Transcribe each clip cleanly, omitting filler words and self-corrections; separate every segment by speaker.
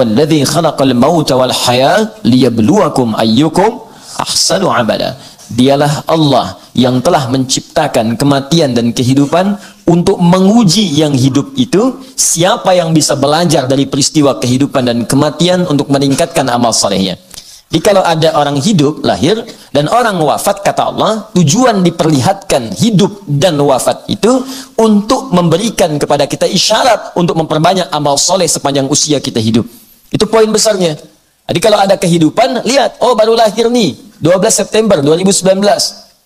Speaker 1: Walladzi khalaqal mauta wal hayata liyabluwakum ayyukum ahsanu amala. Dialah Allah yang telah menciptakan kematian dan kehidupan untuk menguji yang hidup itu, siapa yang bisa belajar dari peristiwa kehidupan dan kematian untuk meningkatkan amal salehnya. Jadi kalau ada orang hidup, lahir, dan orang wafat, kata Allah, tujuan diperlihatkan hidup dan wafat itu untuk memberikan kepada kita isyarat untuk memperbanyak amal soleh sepanjang usia kita hidup. Itu poin besarnya. Jadi kalau ada kehidupan, lihat, oh baru lahir nih, 12 September 2019,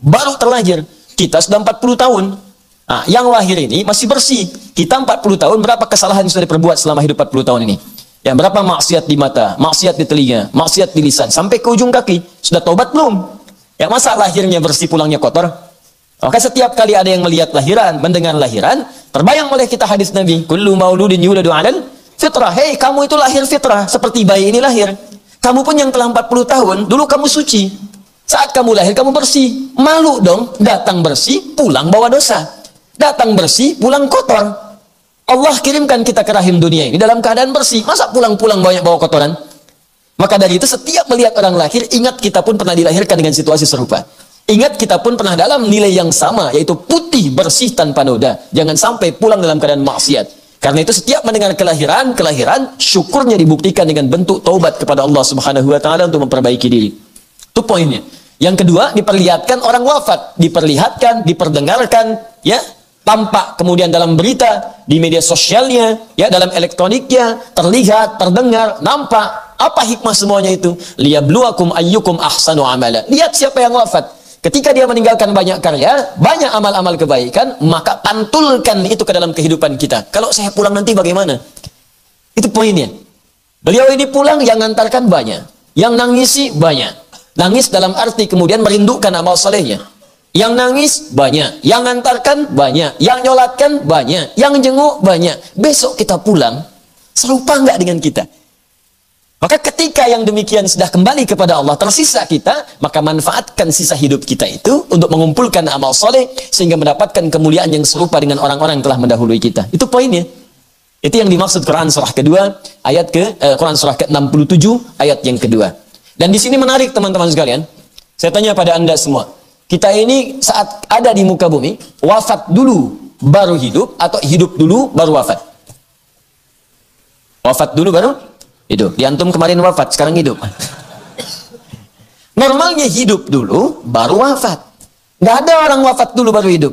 Speaker 1: baru terlahir, kita sudah 40 tahun. Nah, yang lahir ini masih bersih. Kita 40 tahun, berapa kesalahan yang sudah diperbuat selama hidup 40 tahun ini? Ya, berapa maksiat di mata, maksiat di telinga, maksiat di lisan, sampai ke ujung kaki. Sudah tobat belum? Ya, masa lahirnya bersih, pulangnya kotor? Maka setiap kali ada yang melihat lahiran, mendengar lahiran, terbayang oleh kita hadis Nabi, kullu mauludin yuladu 'alal fitrah. Hei, kamu itu lahir fitrah, seperti bayi ini lahir. Kamu pun yang telah 40 tahun, dulu kamu suci. Saat kamu lahir, kamu bersih. Malu dong, datang bersih, pulang bawa dosa. Datang bersih, pulang kotor. Allah kirimkan kita ke rahim dunia ini dalam keadaan bersih. Masa pulang-pulang banyak bawa kotoran? Maka dari itu, setiap melihat orang lahir, ingat kita pun pernah dilahirkan dengan situasi serupa. Ingat kita pun pernah dalam nilai yang sama, yaitu putih, bersih, tanpa noda. Jangan sampai pulang dalam keadaan maksiat. Karena itu setiap mendengar kelahiran, syukurnya dibuktikan dengan bentuk taubat kepada Allah Subhanahu wa taala untuk memperbaiki diri. Itu poinnya. Yang kedua, diperlihatkan orang wafat, diperlihatkan, diperdengarkan, ya, tampak kemudian dalam berita, di media sosialnya, ya, dalam elektroniknya, terlihat, terdengar, nampak. Apa hikmah semuanya itu? Liyabluwakum ayyukum ahsanu amala. Lihat siapa yang wafat. Ketika dia meninggalkan banyak karya, banyak amal-amal kebaikan, maka pantulkan itu ke dalam kehidupan kita. Kalau saya pulang nanti bagaimana? Itu poinnya. Beliau ini pulang, yang ngantarkan banyak. Yang nangisi banyak. Nangis dalam arti kemudian merindukan amal solehnya. Yang nangis banyak. Yang ngantarkan banyak. Yang nyolatkan banyak. Yang jenguk banyak. Besok kita pulang, serupa enggak dengan kita? Maka ketika yang demikian sudah kembali kepada Allah, tersisa kita, maka manfaatkan sisa hidup kita itu untuk mengumpulkan amal soleh, sehingga mendapatkan kemuliaan yang serupa dengan orang-orang yang telah mendahului kita. Itu poinnya. Itu yang dimaksud Quran surah kedua, Quran surah ke-67, ayat yang kedua. Dan di sini menarik teman-teman sekalian, saya tanya pada anda semua, kita ini saat ada di muka bumi, wafat dulu baru hidup, atau hidup dulu baru wafat? Wafat dulu baru hidup. Di antum kemarin wafat, sekarang hidup. Normalnya hidup dulu, baru wafat. Nggak ada orang wafat dulu baru hidup.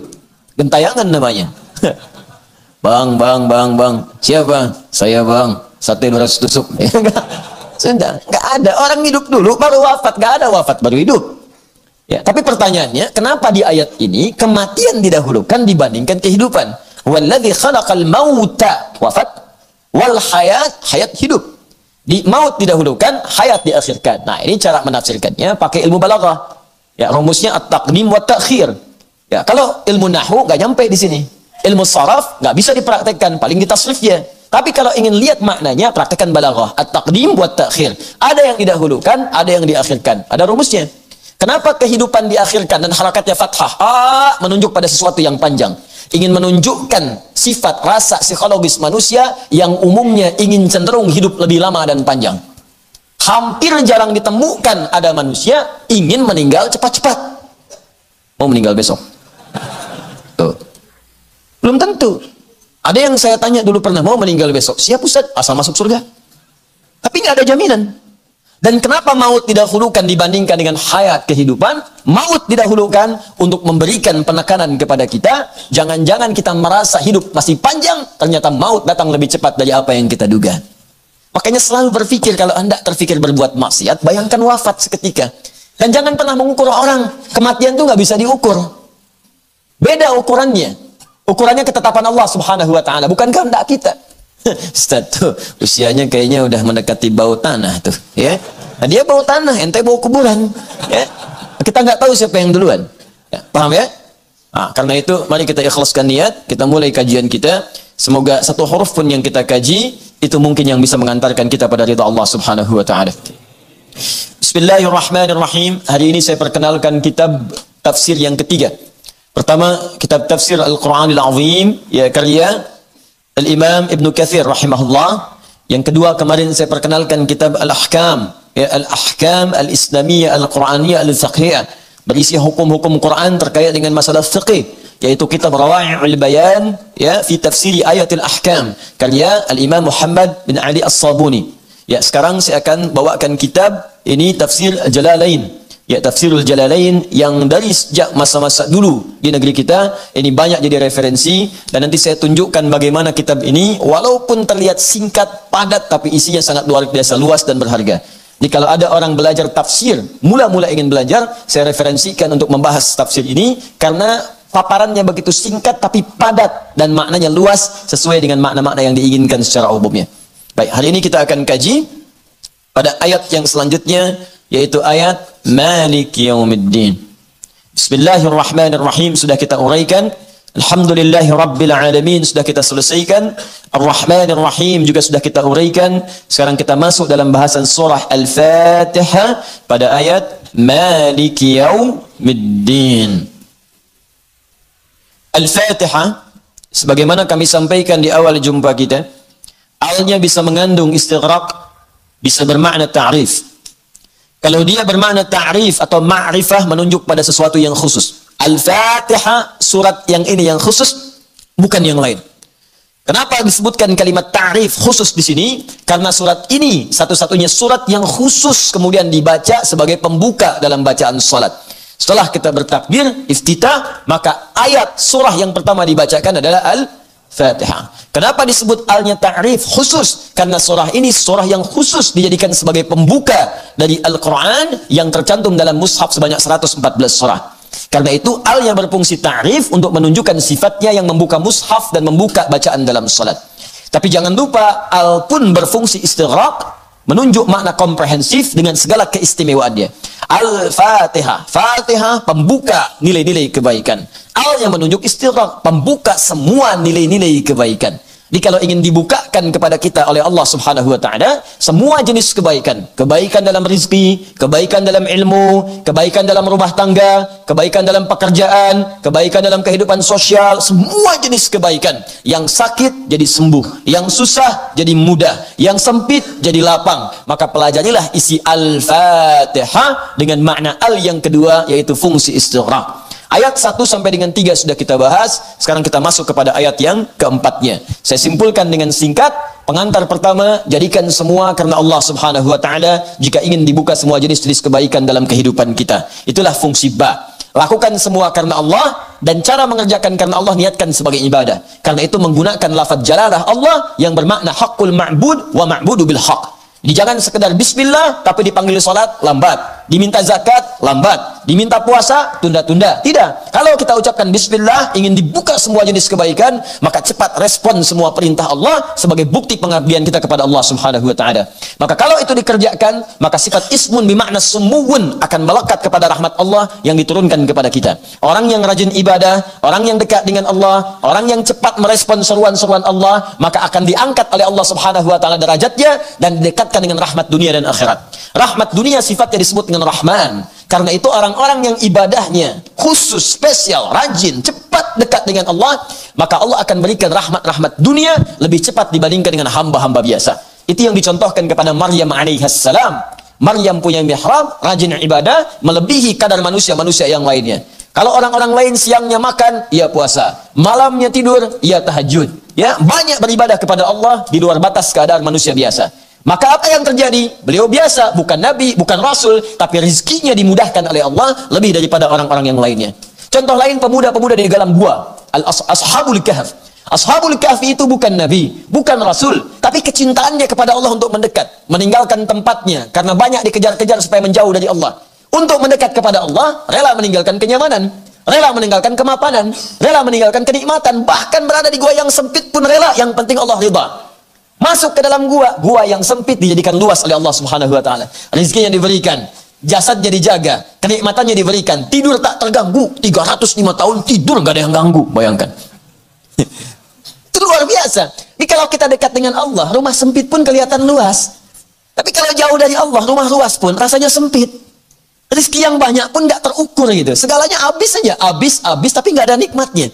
Speaker 1: Gentayangan namanya. Bang. Siapa? Saya bang. Sate 200 tusuk. Sudah, nggak ada. Orang hidup dulu, baru wafat. Nggak ada wafat baru hidup. Ya, tapi pertanyaannya, kenapa di ayat ini kematian didahulukan dibandingkan kehidupan? Walladzi khalaqal mauta, wafat, wal hayat hidup. Di maut didahulukan, hayat diakhirkan. Nah, ini cara menafsirkannya pakai ilmu balaghah. Ya, rumusnya at-taqdim wa ta'khir. Ya, kalau ilmu nahwu nggak nyampe di sini. Ilmu saraf nggak bisa dipraktekkan, paling ditasrifnya. Tapi kalau ingin lihat maknanya, praktekkan balaghah. At-taqdim wa ta'khir. Ada yang didahulukan, ada yang diakhirkan. Ada rumusnya. Kenapa kehidupan diakhirkan dan harakatnya fathah? Menunjuk pada sesuatu yang panjang. Ingin menunjukkan sifat rasa psikologis manusia yang umumnya ingin cenderung hidup lebih lama dan panjang. Hampir jarang ditemukan ada manusia ingin meninggal cepat-cepat. Mau meninggal besok. Tuh. Belum tentu. Ada yang saya tanya dulu pernah, mau meninggal besok. Siap Ustaz, asal masuk surga. Tapi nggak ada jaminan. Dan kenapa maut didahulukan dibandingkan dengan hayat kehidupan? Maut didahulukan untuk memberikan penekanan kepada kita. Jangan-jangan kita merasa hidup masih panjang, ternyata maut datang lebih cepat dari apa yang kita duga. Makanya selalu berpikir, kalau anda terpikir berbuat maksiat, bayangkan wafat seketika. Dan jangan pernah mengukur orang. Kematian itu nggak bisa diukur. Beda ukurannya. Ukurannya ketetapan Allah Subhanahu wa taala, bukan kehendak kita. Ustaz tuh usianya kayaknya udah mendekati bau tanah tuh, ya. Nah, dia bau tanah, ente bau kuburan, ya. Kita nggak tahu siapa yang duluan. Ya, paham ya? Nah, karena itu mari kita ikhlaskan niat, kita mulai kajian kita. Semoga satu huruf pun yang kita kaji itu mungkin yang bisa mengantarkan kita pada ridha Allah Subhanahu wa taala. Bismillahirrahmanirrahim. Hari ini saya perkenalkan kitab tafsir yang ketiga. Pertama, kitab tafsir Al-Quranil Azim, ya, karya Al-Imam Ibn Katsir rahimahullah. Yang kedua, kemarin saya perkenalkan kitab Al-Ahkam, ya, Al-Ahkam Al-Islamiyah Al-Quraniyah Al-Fiqhiyah, berisi hukum-hukum Quran terkait dengan masalah fiqih, yaitu kitab Rawa'i'ul Bayan, ya, fi tafsiri ayatil ahkam, karya Al-Imam Muhammad bin Ali As-Sabuni. Ya, sekarang saya akan bawakan kitab ini, Tafsir Jalalain, ya, Tafsirul Jalalain, yang dari sejak masa-masa dulu di negeri kita ini banyak jadi referensi, dan nanti saya tunjukkan bagaimana kitab ini walaupun terlihat singkat, padat, tapi isinya sangat luar biasa luas dan berharga. Jadi kalau ada orang belajar tafsir, mula-mula ingin belajar, saya referensikan untuk membahas tafsir ini karena paparannya begitu singkat tapi padat dan maknanya luas sesuai dengan makna-makna yang diinginkan secara umumnya. Baik, hari ini kita akan kaji pada ayat yang selanjutnya, yaitu ayat Maliki Yaumiddin. Bismillahirrahmanirrahim sudah kita uraikan. Alhamdulillahi Rabbil Alamin sudah kita selesaikan. Ar-Rahmanir-Rahim juga sudah kita uraikan. Sekarang kita masuk dalam bahasan surah Al-Fatihah pada ayat Maliki Yaumiddin. Al-Fatihah, sebagaimana kami sampaikan di awal jumpa kita, alnya bisa mengandung istighraq, bisa bermakna ta'rif. Kalau dia bermakna ta'rif atau ma'rifah, menunjuk pada sesuatu yang khusus. Al-Fatihah, surat yang ini yang khusus, bukan yang lain. Kenapa disebutkan kalimat ta'rif khusus di sini? Karena surat ini satu-satunya surat yang khusus kemudian dibaca sebagai pembuka dalam bacaan salat. Setelah kita bertakbir, iftitah, maka ayat surah yang pertama dibacakan adalah Al-Fatihah. Kenapa disebut alnya ta'rif khusus? Karena surah ini surah yang khusus dijadikan sebagai pembuka dari Al-Quran yang tercantum dalam mushaf sebanyak 114 surah. Karena itu alnya berfungsi ta'rif untuk menunjukkan sifatnya yang membuka mushaf dan membuka bacaan dalam salat. Tapi jangan lupa al pun berfungsi istighraq, menunjuk makna komprehensif dengan segala keistimewaannya. Al-Fatihah, Fatihah pembuka nilai-nilai kebaikan. Al yang menunjuk istighraq, pembuka semua nilai-nilai kebaikan. Jadi kalau ingin dibukakan kepada kita oleh Allah Subhanahu wa taala semua jenis kebaikan, kebaikan dalam rizki, kebaikan dalam ilmu, kebaikan dalam rumah tangga, kebaikan dalam pekerjaan, kebaikan dalam kehidupan sosial, semua jenis kebaikan. Yang sakit jadi sembuh, yang susah jadi mudah, yang sempit jadi lapang. Maka pelajarilah isi Al-Fatihah dengan makna al yang kedua, yaitu fungsi istighraq. Ayat 1 sampai dengan 3 sudah kita bahas. Sekarang kita masuk kepada ayat yang keempatnya. Saya simpulkan dengan singkat. Pengantar pertama, jadikan semua karena Allah Subhanahu wa taala jika ingin dibuka semua jenis-jenis kebaikan dalam kehidupan kita. Itulah fungsi ba. Lakukan semua karena Allah, dan cara mengerjakan karena Allah niatkan sebagai ibadah. Karena itu menggunakan lafaz jalalah Allah yang bermakna haqqul ma'bud wa ma'budu bil haqq. Jadi jangan sekedar bismillah tapi dipanggil salat lambat, diminta zakat lambat, diminta puasa tunda-tunda. Tidak. Kalau kita ucapkan bismillah ingin dibuka semua jenis kebaikan, maka cepat respon semua perintah Allah sebagai bukti pengabdian kita kepada Allah Subhanahu wa taala. Maka kalau itu dikerjakan, maka sifat ismun bermakna sumuwun akan melekat kepada rahmat Allah yang diturunkan kepada kita. Orang yang rajin ibadah, orang yang dekat dengan Allah, orang yang cepat merespon seruan-seruan Allah, maka akan diangkat oleh Allah Subhanahu wa taala derajatnya dan dekat dengan rahmat dunia dan akhirat. Rahmat dunia sifatnya disebut dengan Rahman. Karena itu orang-orang yang ibadahnya khusus, spesial, rajin, cepat dekat dengan Allah, maka Allah akan berikan rahmat-rahmat dunia lebih cepat dibandingkan dengan hamba-hamba biasa. Itu yang dicontohkan kepada Maryam alaihissalam. Maryam punya mihrab, rajin ibadah, melebihi kadar manusia-manusia yang lainnya. Kalau orang-orang lain siangnya makan, ia puasa. Malamnya tidur, ia tahajud. Ya, banyak beribadah kepada Allah di luar batas keadaan manusia biasa. Maka apa yang terjadi? Beliau biasa, bukan nabi, bukan rasul, tapi rezekinya dimudahkan oleh Allah lebih daripada orang-orang yang lainnya. Contoh lain, pemuda-pemuda di dalam gua, Ashabul Kahf. Ashabul Kahf itu bukan nabi, bukan rasul, tapi kecintaannya kepada Allah untuk mendekat, meninggalkan tempatnya karena banyak dikejar-kejar supaya menjauh dari Allah. Untuk mendekat kepada Allah, rela meninggalkan kenyamanan, rela meninggalkan kemapanan, rela meninggalkan kenikmatan, bahkan berada di gua yang sempit pun rela, yang penting Allah ridha. Masuk ke dalam gua yang sempit dijadikan luas oleh Allah Subhanahu wa taala. Rezekinya diberikan, jasadnya dijaga, kenikmatannya diberikan, tidur tak terganggu. 305 tahun tidur gak ada yang ganggu, bayangkan. Itu luar biasa. Jadi kalau kita dekat dengan Allah, rumah sempit pun kelihatan luas. Tapi kalau jauh dari Allah, rumah luas pun rasanya sempit. Rezeki yang banyak pun gak terukur gitu. Segalanya habis saja, habis tapi gak ada nikmatnya.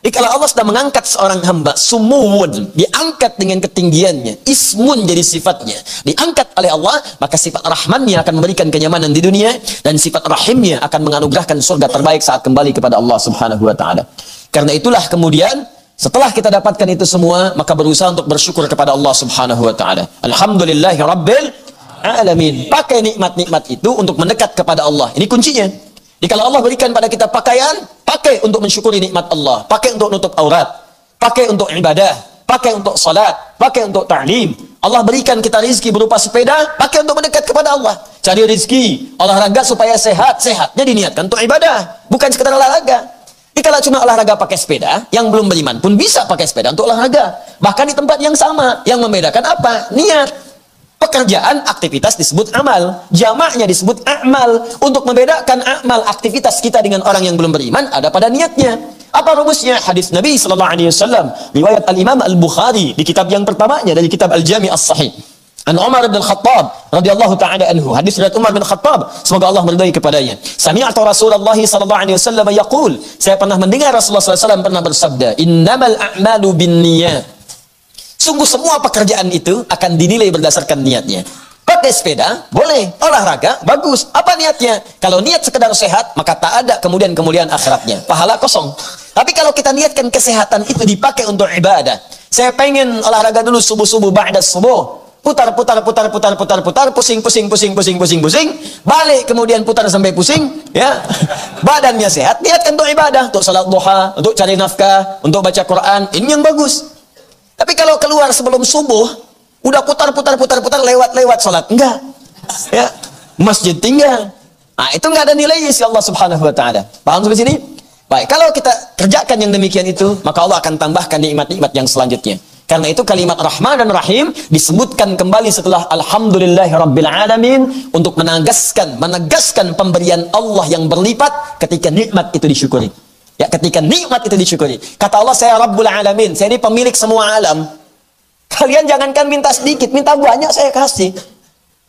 Speaker 1: Kalau Allah sudah mengangkat seorang hamba, sumuwun, diangkat dengan ketinggiannya, ismun jadi sifatnya, diangkat oleh Allah, maka sifat rahmannya akan memberikan kenyamanan di dunia, dan sifat rahimnya akan menganugerahkan surga terbaik saat kembali kepada Allah subhanahu wa ta'ala. Karena itulah kemudian, setelah kita dapatkan itu semua, maka berusaha untuk bersyukur kepada Allah subhanahu wa ta'ala. Alhamdulillahi rabbil alamin. Pakai nikmat-nikmat itu untuk mendekat kepada Allah. Ini kuncinya. Jadi kalau Allah berikan pada kita pakaian, pakai untuk mensyukuri nikmat Allah, pakai untuk nutup aurat, pakai untuk ibadah, pakai untuk salat, pakai untuk ta'lim. Allah berikan kita rizki berupa sepeda, pakai untuk mendekat kepada Allah. Cari rizki, olahraga supaya sehat, sehatnya diniatkan untuk ibadah, bukan sekedar olahraga. Jadi kalau cuma olahraga pakai sepeda, yang belum beriman pun bisa pakai sepeda untuk olahraga. Bahkan di tempat yang sama, yang membedakan apa? Niat. Pekerjaan, aktivitas disebut amal, jamaknya disebut a'mal. Untuk membedakan amal, aktivitas kita dengan orang yang belum beriman ada pada niatnya. Apa rumusnya? Hadis Nabi sallallahu alaihi wasallam riwayat Al-Imam Al-Bukhari di kitab yang pertamanya dari kitab Al-Jami' As-Sahih. An Umar bin Khattab radhiyallahu ta'ala anhu. Hadis riwayat Umar bin Khattab, semoga Allah meridai kepadanya. Sami'tu Rasulullah sallallahu alaihi wasallam yaqul, saya pernah mendengar Rasulullah sallallahu alaihi wasallam pernah bersabda, innamal a'malu binniyat. Sungguh semua pekerjaan itu akan dinilai berdasarkan niatnya. Pakai sepeda, boleh. Olahraga, bagus. Apa niatnya? Kalau niat sekedar sehat, maka tak ada kemudian kemuliaan akhiratnya. Pahala kosong. Tapi kalau kita niatkan kesehatan itu dipakai untuk ibadah. Saya pengen olahraga dulu subuh-subuh, ba'da subuh. Putar, pusing. Balik kemudian putar sampai pusing. Ya, badannya sehat, niatkan untuk ibadah. Untuk salat duha, untuk cari nafkah, untuk baca Quran. Ini yang bagus. Tapi kalau keluar sebelum subuh, udah putar, lewat sholat. Enggak. Ya, masjid tinggal. Nah, itu enggak ada nilainya si Allah subhanahu wa ta'ala. Paham sampai sini? Baik, kalau kita kerjakan yang demikian itu, maka Allah akan tambahkan nikmat-nikmat yang selanjutnya. Karena itu kalimat Rahman dan Rahim disebutkan kembali setelah Alhamdulillahi Rabbil Alamin untuk menegaskan pemberian Allah yang berlipat ketika nikmat itu disyukuri. Ya, ketika nikmat itu disyukuri. Kata Allah, saya Rabbul Alamin, saya ini pemilik semua alam. Kalian jangankan minta sedikit, minta banyak saya kasih.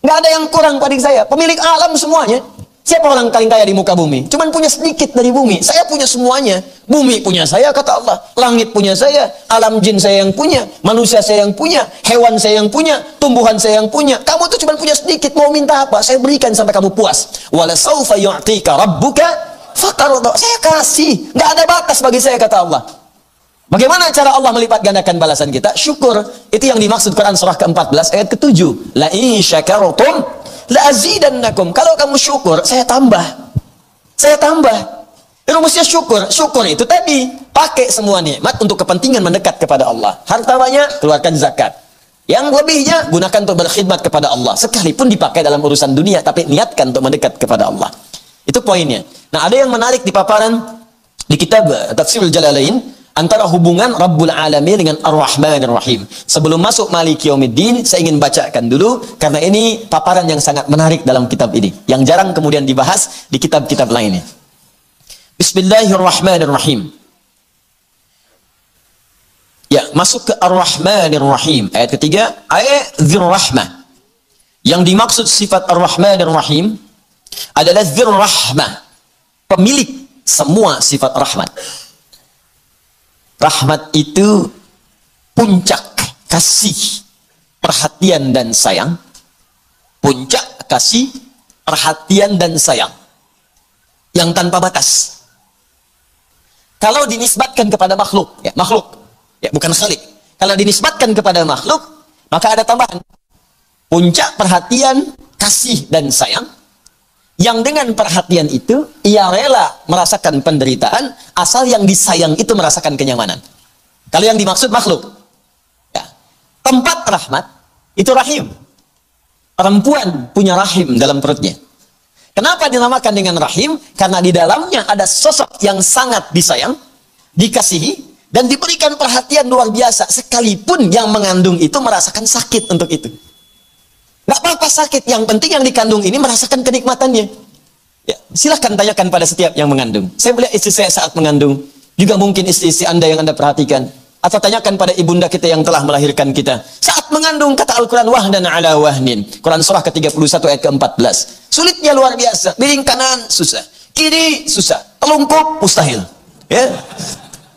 Speaker 1: Nggak ada yang kurang pada saya. Pemilik alam semuanya. Siapa orang paling kaya di muka bumi? Cuman punya sedikit dari bumi. Saya punya semuanya. Bumi punya saya, kata Allah. Langit punya saya. Alam jin saya yang punya. Manusia saya yang punya. Hewan saya yang punya. Tumbuhan saya yang punya. Kamu tuh cuma punya sedikit. Mau minta apa? Saya berikan sampai kamu puas. Wala saufa yu'tika rabbuka fatardo, saya kasih, nggak ada batas bagi saya, kata Allah. Bagaimana cara Allah melipat gandakan balasan kita? Syukur. Itu yang dimaksud Quran surah ke-14 ayat ke-7. La in syakartum la azidannakum. Kalau kamu syukur, saya tambah. Saya tambah. Rumusnya syukur. Syukur itu tadi, pakai semua nikmat untuk kepentingan mendekat kepada Allah. Harta banyak, keluarkan zakat. Yang lebihnya gunakan untuk berkhidmat kepada Allah. Sekalipun dipakai dalam urusan dunia, tapi niatkan untuk mendekat kepada Allah. Itu poinnya. Nah, ada yang menarik di paparan di kitab Tafsirul Jalalain antara hubungan Rabbul Alamin dengan Ar-Rahmanir Rahim. Sebelum masuk Maliki Yaumiddin, saya ingin bacakan dulu karena ini paparan yang sangat menarik dalam kitab ini, yang jarang kemudian dibahas di kitab-kitab lainnya. Bismillahirrahmanirrahim. Ya, masuk ke Ar-Rahmanir Rahim. Ayat ketiga, ayat Dzir-Rahmah. Yang dimaksud sifat Ar-Rahmanir Rahim adalah Dzir-Rahmah, pemilik semua sifat rahmat. Rahmat itu puncak kasih, perhatian dan sayang. Puncak kasih, perhatian dan sayang yang tanpa batas. Kalau dinisbatkan kepada makhluk, ya bukan khalik. Kalau dinisbatkan kepada makhluk, maka ada tambahan. Puncak perhatian, kasih dan sayang, yang dengan perhatian itu ia rela merasakan penderitaan asal yang disayang itu merasakan kenyamanan. Kalau yang dimaksud makhluk, ya, tempat rahmat itu rahim. Perempuan punya rahim dalam perutnya. Kenapa dinamakan dengan rahim? Karena di dalamnya ada sosok yang sangat disayang, dikasihi, dan diberikan perhatian luar biasa. Sekalipun yang mengandung itu merasakan sakit untuk itu. Nggak apa-apa sakit, yang penting yang dikandung ini merasakan kenikmatannya. Ya, silahkan tanyakan pada setiap yang mengandung. Saya melihat istri saya saat mengandung, juga mungkin istri-istri Anda yang Anda perhatikan. Atau tanyakan pada ibunda kita yang telah melahirkan kita. Saat mengandung, kata Al-Quran, wahdan ala wahnin. Quran surah ke-31 ayat ke-14. Sulitnya luar biasa. Piring kanan susah, kiri susah, telungkup mustahil. Ya.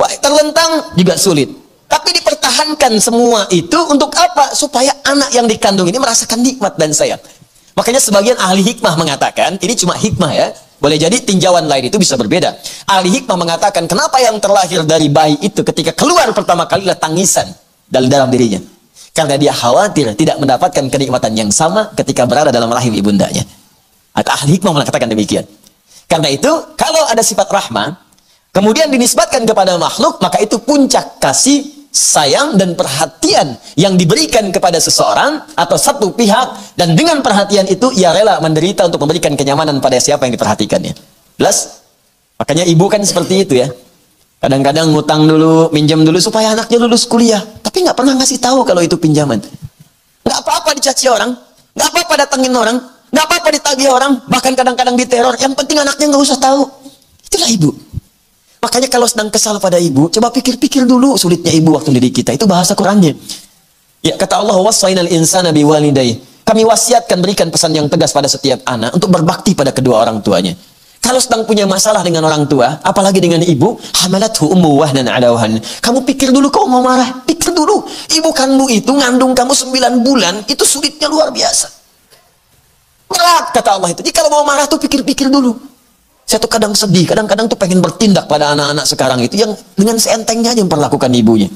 Speaker 1: Wah, terlentang juga sulit. Tapi dipertahankan semua itu untuk apa? Supaya anak yang dikandung ini merasakan nikmat dan sayang. Makanya sebagian ahli hikmah mengatakan, ini cuma hikmah ya, boleh jadi tinjauan lain itu bisa berbeda. Ahli hikmah mengatakan, kenapa yang terlahir dari bayi itu ketika keluar pertama kali adalah tangisan dalam dirinya. Karena dia khawatir tidak mendapatkan kenikmatan yang sama ketika berada dalam rahim ibundanya. Atau ahli hikmah mengatakan demikian. Karena itu, kalau ada sifat rahmah, kemudian dinisbatkan kepada makhluk, maka itu puncak kasih, sayang, dan perhatian yang diberikan kepada seseorang atau satu pihak, dan dengan perhatian itu ia rela menderita untuk memberikan kenyamanan pada siapa yang diperhatikannya. Jelas? Makanya ibu kan seperti itu ya. Kadang-kadang ngutang dulu, minjam dulu supaya anaknya lulus kuliah, tapi nggak pernah ngasih tahu kalau itu pinjaman. Nggak apa-apa dicaci orang, nggak apa-apa datangin orang, nggak apa-apa ditagih orang, bahkan kadang-kadang diteror. Yang penting anaknya nggak usah tahu. Itulah ibu. Makanya kalau sedang kesal pada ibu, coba pikir-pikir dulu sulitnya ibu waktu didik kita. Itu bahasa Qurannya. Ya, kata Allah, wassainal insana biwalidayhi. Kami wasiatkan, berikan pesan yang tegas pada setiap anak untuk berbakti pada kedua orang tuanya. Kalau sedang punya masalah dengan orang tua, apalagi dengan ibu, hamalathu ummu wahnan ala wahn. Kamu pikir dulu kau mau marah, pikir dulu. Ibu kandung itu ngandung kamu 9 bulan, itu sulitnya luar biasa. Berat kata Allah itu. Jadi kalau mau marah tuh pikir-pikir dulu. Saya tuh kadang sedih, kadang-kadang tuh pengen bertindak pada anak-anak sekarang itu yang dengan seentengnya aja memperlakukan ibunya.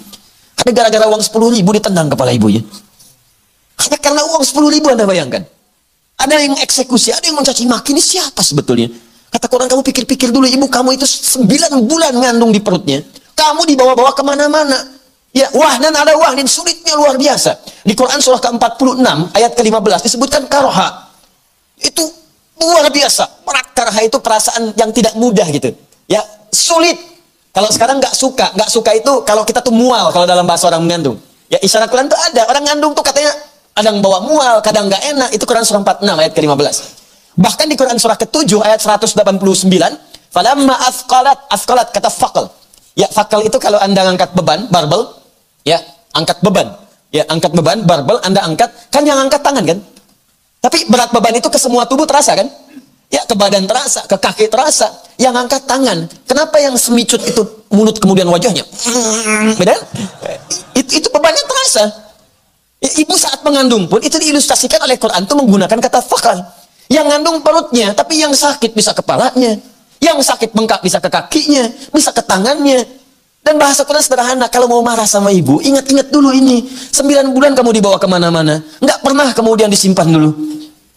Speaker 1: Ada gara-gara uang 10.000 ditendang kepala ibunya. Hanya karena uang 10.000 Anda bayangkan. Ada yang eksekusi, ada yang mencaci maki. Ini siapa sebetulnya? Kata Quran, kamu pikir-pikir dulu, ibu kamu itu 9 bulan ngandung di perutnya. Kamu dibawa-bawa kemana-mana. Ya, wahnan ada wahnin, sulitnya luar biasa. Di Quran surah ke-46 ayat ke-15 disebutkan karha. Itu luar biasa. Karha itu perasaan yang tidak mudah gitu. Ya, sulit. Kalau sekarang nggak suka itu kalau kita tuh mual kalau dalam bahasa orang mengandung. Ya, isyarat Quran tuh ada. Orang ngandung tuh katanya kadang bawa mual, kadang nggak enak. Itu Quran surah 46 ayat ke-15. Bahkan di Quran surah ke-7 ayat 189, falamma afqalat kata faqal. Ya, faqal itu kalau Anda angkat beban, barbel, ya, angkat beban. Ya, angkat beban, barbel, Anda angkat, kan yang angkat tangan kan? Tapi berat beban itu ke semua tubuh terasa kan? Ya, ke badan terasa, ke kaki terasa. Yang angkat tangan. Kenapa yang semicut itu mulut kemudian wajahnya? Beda? Itu bebannya terasa. Ya, ibu saat mengandung pun itu diilustrasikan oleh Quran itu menggunakan kata faqal. Yang ngandung perutnya, tapi yang sakit bisa kepalanya. Yang sakit bengkak bisa ke kakinya, bisa ke tangannya. Dan bahasa Quran sederhana, kalau mau marah sama ibu, ingat-ingat dulu ini. 9 bulan kamu dibawa kemana-mana. Nggak pernah kemudian disimpan dulu.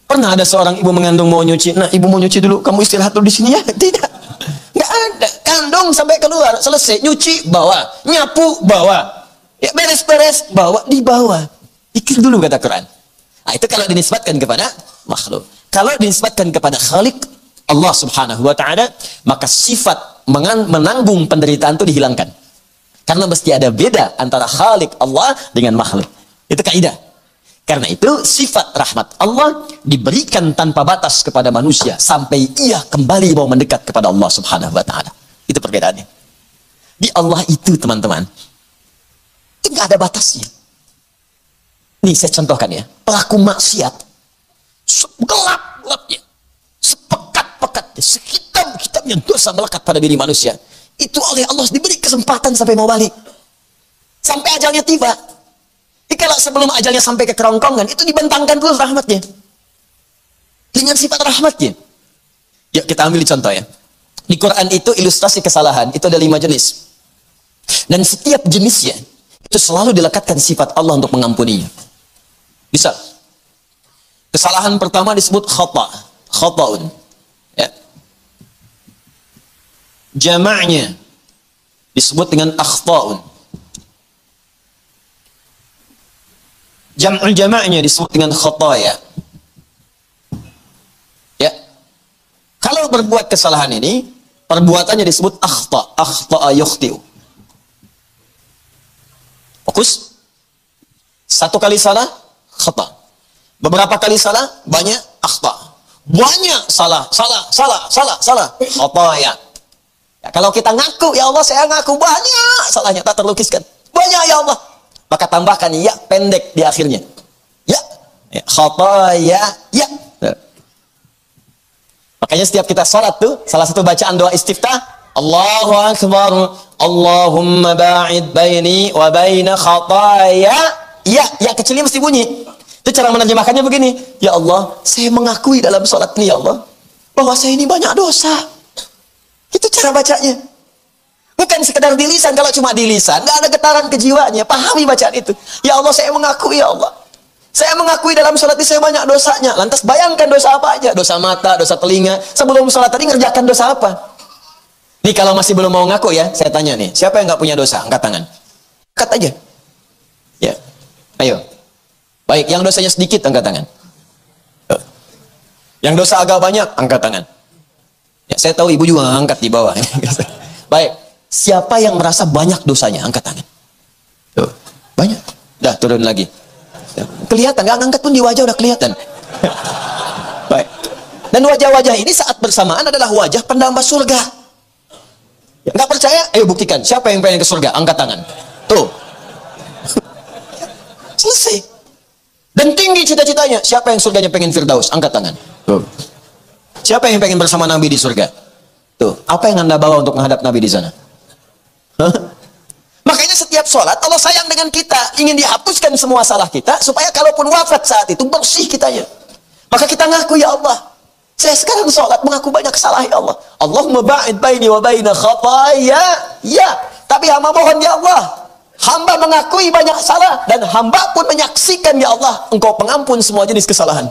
Speaker 1: Pernah ada seorang ibu mengandung mau nyuci, nah ibu mau nyuci dulu, kamu istirahat dulu di sini ya? Tidak. Nggak ada. Kandung sampai keluar, selesai. Nyuci, bawa. Nyapu, bawa. Ya, beres-beres, bawa, dibawa. Pikir dulu kata Quran. Nah, itu kalau dinisbatkan kepada makhluk. Kalau dinisbatkan kepada Khalik, Allah subhanahu wa ta'ala, maka sifat menanggung penderitaan itu dihilangkan. Karena mesti ada beda antara Khalik Allah dengan makhluk. Itu kaidah. Karena itu sifat rahmat Allah diberikan tanpa batas kepada manusia sampai ia kembali mau mendekat kepada Allah subhanahu wa ta'ala. Itu perbedaannya. Di Allah itu teman-teman, itu nggak ada batasnya. Nih saya contohkan ya, pelaku maksiat gelap-gelapnya, sepekat-pekatnya, sehitam-hitamnya dosa melekat pada diri manusia. Itu oleh Allah diberi kesempatan sampai mau balik. Sampai ajalnya tiba. Kalau sebelum ajalnya sampai ke kerongkongan, itu dibentangkan dulu rahmatnya. Dengan sifat rahmatnya. Yuk kita ambil contoh ya. Di Quran itu ilustrasi kesalahan, itu ada 5 jenis. Dan setiap jenisnya, itu selalu dilekatkan sifat Allah untuk mengampuninya. Bisa. Kesalahan pertama disebut khata'un. Ya. Jamaknya disebut dengan akhta'un. Jam'ul jamaknya disebut dengan khataya. Ya. Kalau berbuat kesalahan ini, perbuatannya disebut akhta'a yukhti'u. Fokus. Satu kali salah, khata'. Beberapa kali salah, banyak akhta'. Banyak salah. Khataya. Ya, kalau kita ngaku, ya Allah saya ngaku banyak salahnya, tak terlukiskan. Banyak ya Allah. Maka tambahkan ya pendek di akhirnya. Ya. Khataya. Ya. Makanya setiap kita sholat tuh, salah satu bacaan doa istiftah, Allahu Akbar. Allahumma ba'id baini wa baina khataya. Ya kecilnya mesti bunyi. Itu cara menerjemahkannya begini. Ya Allah, saya mengakui dalam sholat ini ya Allah, bahwa saya ini banyak dosa. Itu cara bacanya. Bukan sekedar di lisan. Kalau cuma di lisan, nggak ada getaran ke jiwanya. Pahami bacaan itu. Ya Allah, saya mengakui ya Allah, saya mengakui dalam sholat ini saya banyak dosanya. Lantas bayangkan dosa apa aja. Dosa mata, dosa telinga. Sebelum sholat tadi ngerjakan dosa apa? Nih kalau masih belum mau ngaku ya, saya tanya nih, siapa yang nggak punya dosa? Angkat tangan. Angkat aja. Ya, ayo. Baik, yang dosanya sedikit angkat tangan. Yang dosa agak banyak angkat tangan. Ya, saya tahu ibu juga angkat di bawah. Baik, siapa yang merasa banyak dosanya? Angkat tangan. Tuh, banyak. Dah turun lagi. Kelihatan, nggak ngangkat pun di wajah udah kelihatan. Baik. Dan wajah-wajah ini saat bersamaan adalah wajah pendamba surga. Nggak percaya? Ayo buktikan. Siapa yang pengen ke surga? Angkat tangan. Tuh. Selesai. Dan tinggi cita-citanya. Siapa yang surganya pengen Firdaus? Angkat tangan. Tuh. Siapa yang pengen bersama Nabi di surga? Tuh. Apa yang Anda bawa untuk menghadap Nabi di sana? Hah? Makanya setiap sholat Allah sayang dengan kita. Ingin dihapuskan semua salah kita. Supaya kalaupun wafat saat itu bersih kitanya. Maka kita ngaku ya Allah, saya sekarang sholat mengaku banyak kesalahan ya Allah. Allahumma ba'id baini wa baina khataya. Ya, tapi hamba mohon ya Allah, hamba mengakui banyak salah dan hamba pun menyaksikan ya Allah, Engkau pengampun semua jenis kesalahan.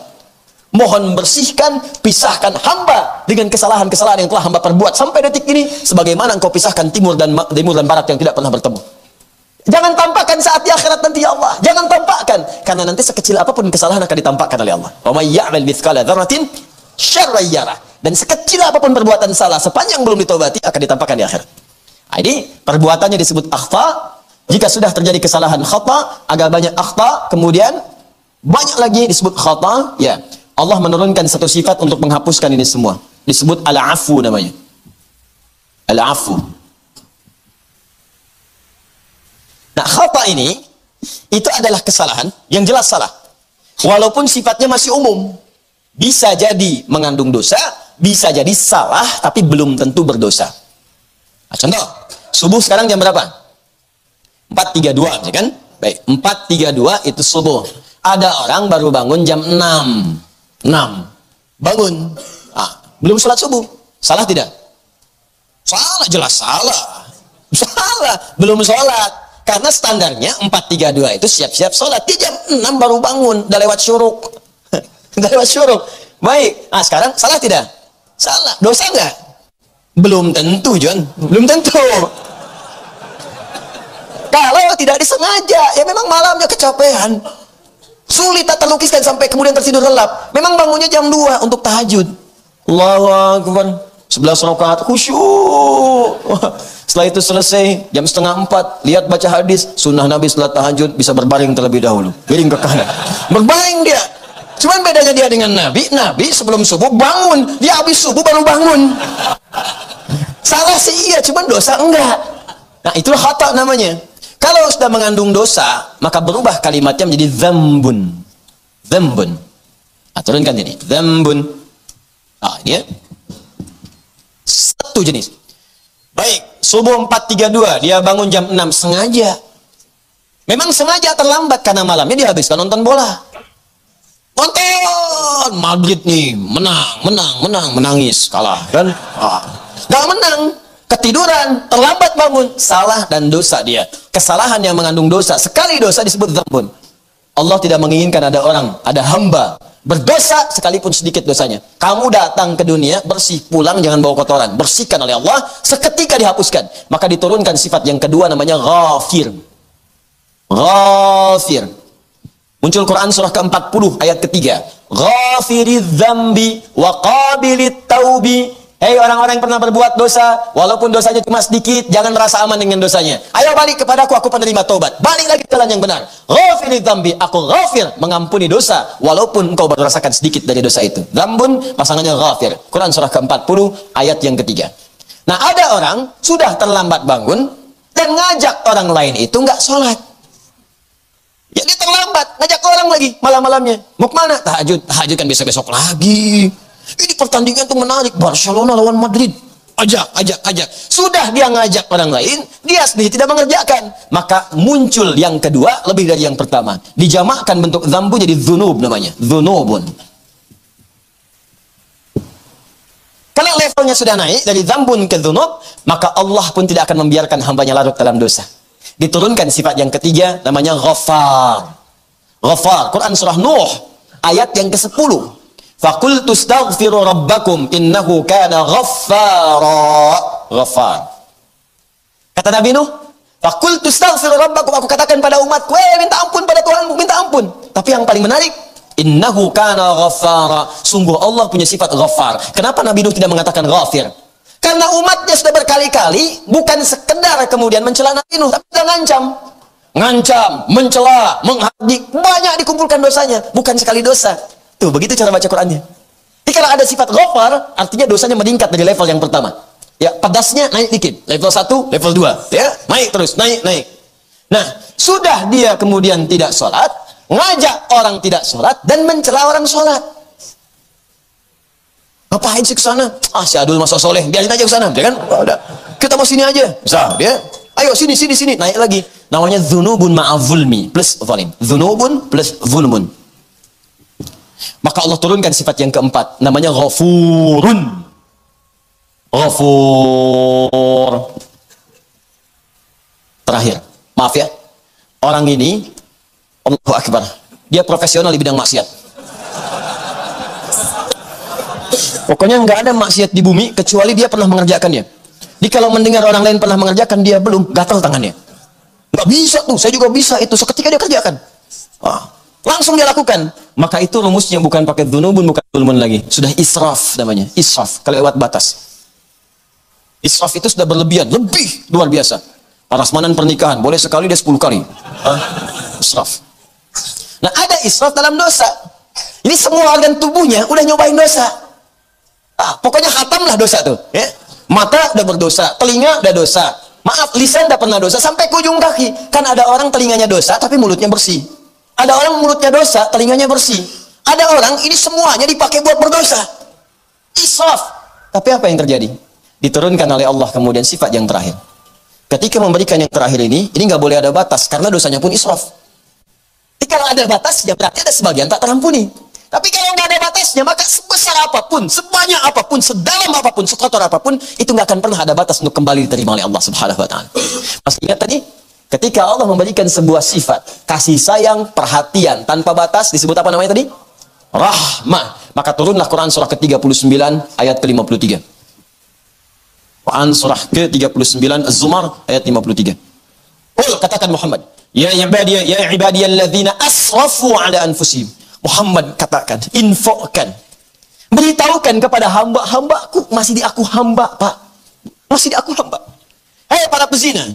Speaker 1: Mohon bersihkan, pisahkan hamba dengan kesalahan-kesalahan yang telah hamba perbuat sampai detik ini, sebagaimana Engkau pisahkan timur dan barat yang tidak pernah bertemu. Jangan tampakkan saat di akhirat nanti ya Allah. Jangan tampakkan, karena nanti sekecil apapun kesalahan akan ditampakkan oleh Allah. Wa may ya'mal mithqala dzarratin syarran yarah. Dan sekecil apapun perbuatan salah sepanjang belum ditobati akan ditampakkan di akhirat. Ini perbuatannya disebut akhta. Jika sudah terjadi kesalahan khata, agak banyak akhta, kemudian banyak lagi disebut khata, ya Allah menurunkan satu sifat untuk menghapuskan ini semua. Disebut al-afu namanya. Al-afu. Nah, khata ini itu adalah kesalahan yang jelas salah. Walaupun sifatnya masih umum. Bisa jadi mengandung dosa, bisa jadi salah, tapi belum tentu berdosa. Nah, contoh, subuh sekarang jam berapa? 4.32, ya kan? Baik, 4.32 itu subuh. Ada orang baru bangun jam 6. Bangun. Ah, belum sholat subuh. Salah tidak? Salah, jelas salah. Salah, belum sholat. Karena standarnya 4.32 itu siap-siap sholat. Dia jam 6 baru bangun, udah lewat syuruk. Udah lewat syuruk. Baik, nah sekarang salah tidak? Salah. Dosa enggak? Belum tentu, John. Belum tentu. Kalau tidak disengaja, ya memang malamnya kecapean. Sulit tak terlukiskan sampai kemudian tertidur lelap. Memang bangunnya jam 2 untuk tahajud. Allahu Akbar. 11 rakaat khusyuk. Setelah itu selesai jam 3:30, lihat baca hadis sunnah Nabi setelah tahajud bisa berbaring terlebih dahulu, miring ke kanan, berbaring dia. Cuman bedanya dia dengan Nabi sebelum subuh bangun, dia habis subuh baru bangun. Salah sih iya, cuman dosa enggak. Nah itulah khata namanya. Kalau sudah mengandung dosa, maka berubah kalimatnya menjadi dzambun. Dzambun. Nah, turunkan ini, dzambun. Nah ini ya, satu jenis. Baik, subuh 4.32, dia bangun jam 6 sengaja. Memang sengaja terlambat karena malamnya dihabiskan nonton bola. Nonton Madrid nih, menangis, kalah kan? Gak menang, ketiduran, terlambat bangun, salah dan dosa dia. Kesalahan yang mengandung dosa, sekali dosa disebut dzambun. Allah tidak menginginkan ada orang, ada hamba berdosa sekalipun sedikit dosanya. Kamu datang ke dunia bersih, pulang jangan bawa kotoran, bersihkan oleh Allah, seketika dihapuskan. Maka diturunkan sifat yang kedua namanya ghafir. Ghafir. Muncul Quran surah ke-40 ayat ketiga. Ghafiridz dzambi wa qabilit taubi. Hei orang-orang yang pernah berbuat dosa, walaupun dosanya cuma sedikit, jangan merasa aman dengan dosanya. Ayo balik kepadaku, aku penerima taubat. Balik lagi ke jalan yang benar. Ghafiridz dzambi, aku ghafir, mengampuni dosa, walaupun engkau baru rasakan sedikit dari dosa itu. Dzambun, pasangannya ghafir. Quran surah ke-40 ayat yang ketiga. Nah ada orang sudah terlambat bangun dan ngajak orang lain itu nggak sholat. Ya dia terlambat, ngajak orang lagi malam-malamnya. Mau kemana? Tahajud. Tahajud kan besok-besok lagi. Ini pertandingan tuh menarik, Barcelona lawan Madrid. ajak. Sudah dia ngajak orang lain, dia sendiri tidak mengerjakan. Maka muncul yang kedua lebih dari yang pertama. Dijamakkan bentuk dzambu jadi dzunub namanya. Dzunubun. Kalau levelnya sudah naik dari dzambun ke dzunub, maka Allah pun tidak akan membiarkan hambanya larut dalam dosa. Diturunkan sifat yang ketiga namanya Ghaffar. Ghaffar, Quran surah Nuh ayat yang ke-10. Faqultu astaghfiru rabbakum innahu kana ghaffara. Ghaffar. Kata Nabi Nuh, faqultu astaghfiru rabbakum, aku katakan pada umatku, minta ampun pada Tuhanmu, minta ampun. Tapi yang paling menarik, innahu kana ghaffara. Sungguh Allah punya sifat Ghaffar. Kenapa Nabi Nuh tidak mengatakan Ghafir? Karena umatnya sudah berkali-kali bukan sekedar kemudian mencela Nabi Nuh, tapi sudah ngancam, mencela, menghardik, banyak dikumpulkan dosanya, bukan sekali dosa. Tuh, begitu cara baca Qurannya. Jadi kalau ada sifat Ghaffar, artinya dosanya meningkat dari level yang pertama. Ya, pedasnya naik dikit, level 1, level 2, ya, naik terus, naik. Nah, sudah dia kemudian tidak sholat, ngajak orang tidak sholat, dan mencela orang sholat. Ngapain sih ke sana? Si Adul masuk soleh, biarin aja ke sana, ya kan? Udah, kita mau sini aja, bisa, ya. Ayo sini, naik lagi. Namanya dzunubun ma'azulmi plus zalim. Dzunubun plus zulmun. Maka Allah turunkan sifat yang keempat, namanya Ghafurun. Ghafur. Terakhir, maaf ya, orang ini Allahu Akbar, dia profesional di bidang maksiat. Pokoknya nggak ada maksiat di bumi kecuali dia pernah mengerjakannya. Jadi kalau mendengar orang lain pernah mengerjakan, dia belum, gatal tangannya. Nggak bisa tuh, saya juga bisa itu. Seketika dia kerjakan, langsung dia lakukan. Maka itu rumusnya bukan pakai dzunubun, bukan zulmun lagi, sudah israf namanya. Israf, kelewat batas. Israf itu sudah berlebihan, lebih luar biasa. Prasmanan pernikahan boleh sekali, dia 10 kali. Israf. Nah, ada israf dalam dosa. Ini semua organ tubuhnya udah nyobain dosa. Pokoknya khatamlah dosa tuh, ya. Mata udah berdosa, telinga udah dosa, maaf, lisan udah pernah dosa, sampai ke ujung kaki. Kan ada orang telinganya dosa tapi mulutnya bersih, ada orang mulutnya dosa telinganya bersih, ada orang ini semuanya dipakai buat berdosa. Israf. Tapi apa yang terjadi? Diturunkan oleh Allah kemudian sifat yang terakhir. Ketika memberikan yang terakhir ini nggak boleh ada batas, karena dosanya pun israf. Jadi kalau ada batas, ya berarti ada sebagian tak terampuni. Tapi kalau nggak ada batasnya, maka sebesar apapun, sebanyak apapun, sedalam apapun, sekotor apapun, itu nggak akan pernah ada batas untuk kembali diterima oleh Allah Subhanahu Wa Taala. Masih ingat tadi, ketika Allah memberikan sebuah sifat kasih sayang, perhatian tanpa batas, disebut apa namanya tadi? Rahmah. Maka turunlah Quran surah ke-39 ayat ke-53. Quran surah ke-39 Az-Zumar ayat 53. Katakan Muhammad, ya ibadiyalladzina asrafu ala anfusihim. Muhammad katakan, infokkan, beritahukan kepada hamba-hambaku, masih di aku hamba, Pak, masih di aku hamba. Hei para pezina,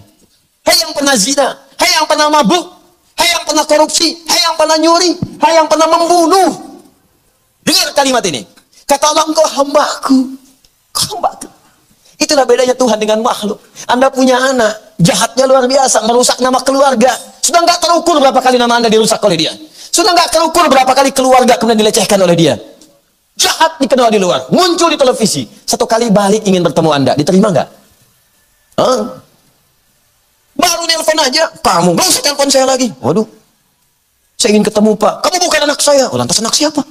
Speaker 1: hei yang pernah zina, hei yang pernah mabuk, hei yang pernah korupsi, hei yang pernah nyuri, hei yang pernah membunuh, dengar kalimat ini. Kata Allah, engkau hambaku, hambaku. Itulah bedanya Tuhan dengan makhluk. Anda punya anak, jahatnya luar biasa, merusak nama keluarga, sudah nggak terukur berapa kali nama Anda dirusak oleh dia. Sudah nggak terukur berapa kali keluarga kemudian dilecehkan oleh dia. Jahat dikenal di luar, muncul di televisi. Satu kali balik ingin bertemu Anda, diterima nggak? Baru nelpon aja, kamu nggak usah telepon saya lagi. Waduh, saya ingin ketemu Pak. Kamu bukan anak saya. Lantas anak siapa?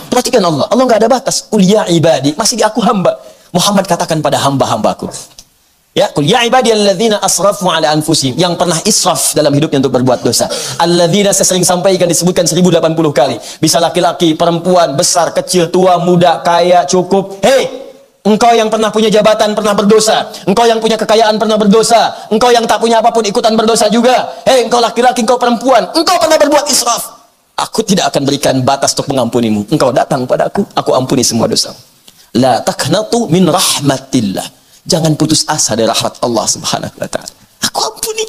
Speaker 1: Perhatikan Allah nggak ada batas. Qul ya ibadi, masih di aku hamba. Muhammad katakan pada hamba-hambaku. Ya, qul ya ibadiyalladzina asrafu ala anfusihim, yang pernah israf dalam hidupnya untuk berbuat dosa. Alladzina, saya sering sampaikan, disebutkan 1080 kali. Bisa laki-laki, perempuan, besar, kecil, tua, muda, kaya, cukup. Hei, engkau yang pernah punya jabatan pernah berdosa. Engkau yang punya kekayaan pernah berdosa. Engkau yang tak punya apapun ikutan berdosa juga. Hei, engkau laki-laki, engkau perempuan, engkau pernah berbuat israf. Aku tidak akan berikan batas untuk mengampunimu. Engkau datang padaku, aku ampuni semua dosa. La taqnatu min rahmatillah. Jangan putus asa dari rahmat Allah Subhanahu Wa Taala. Aku ampuni.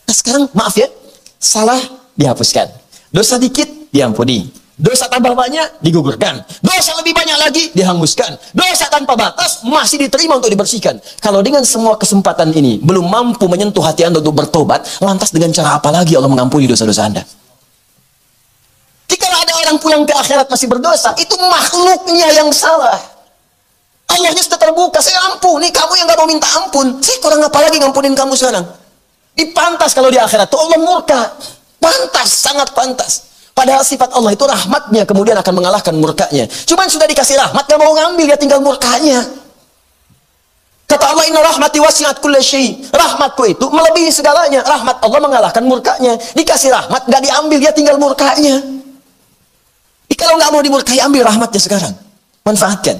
Speaker 1: Nah sekarang maaf ya, salah dihapuskan, dosa dikit diampuni, dosa tambah banyak digugurkan, dosa lebih banyak lagi dihanguskan, dosa tanpa batas masih diterima untuk dibersihkan. Kalau dengan semua kesempatan ini belum mampu menyentuh hati Anda untuk bertobat, lantas dengan cara apa lagi Allah mengampuni dosa-dosa Anda? Jika ada orang pulang ke akhirat masih berdosa, itu makhluknya yang salah.
Speaker 2: Allahnya sudah terbuka, saya ampuni, kamu yang gak mau minta ampun, saya kurang apa lagi ngampunin kamu sekarang? Dipantas kalau di akhirat tuh Allah murka. Pantas, sangat pantas. Padahal sifat Allah itu rahmatnya kemudian akan mengalahkan murkanya. Cuman sudah dikasih rahmat, gak mau ngambil, ya tinggal murkanya. Kata Allah, inna rahmati wasi'at kulla syai'. Rahmatku itu melebihi segalanya. Rahmat Allah mengalahkan murkanya. Dikasih rahmat, gak diambil, ya tinggal murkanya. Kalau nggak mau dimurkai, ambil rahmatnya sekarang. Manfaatkan.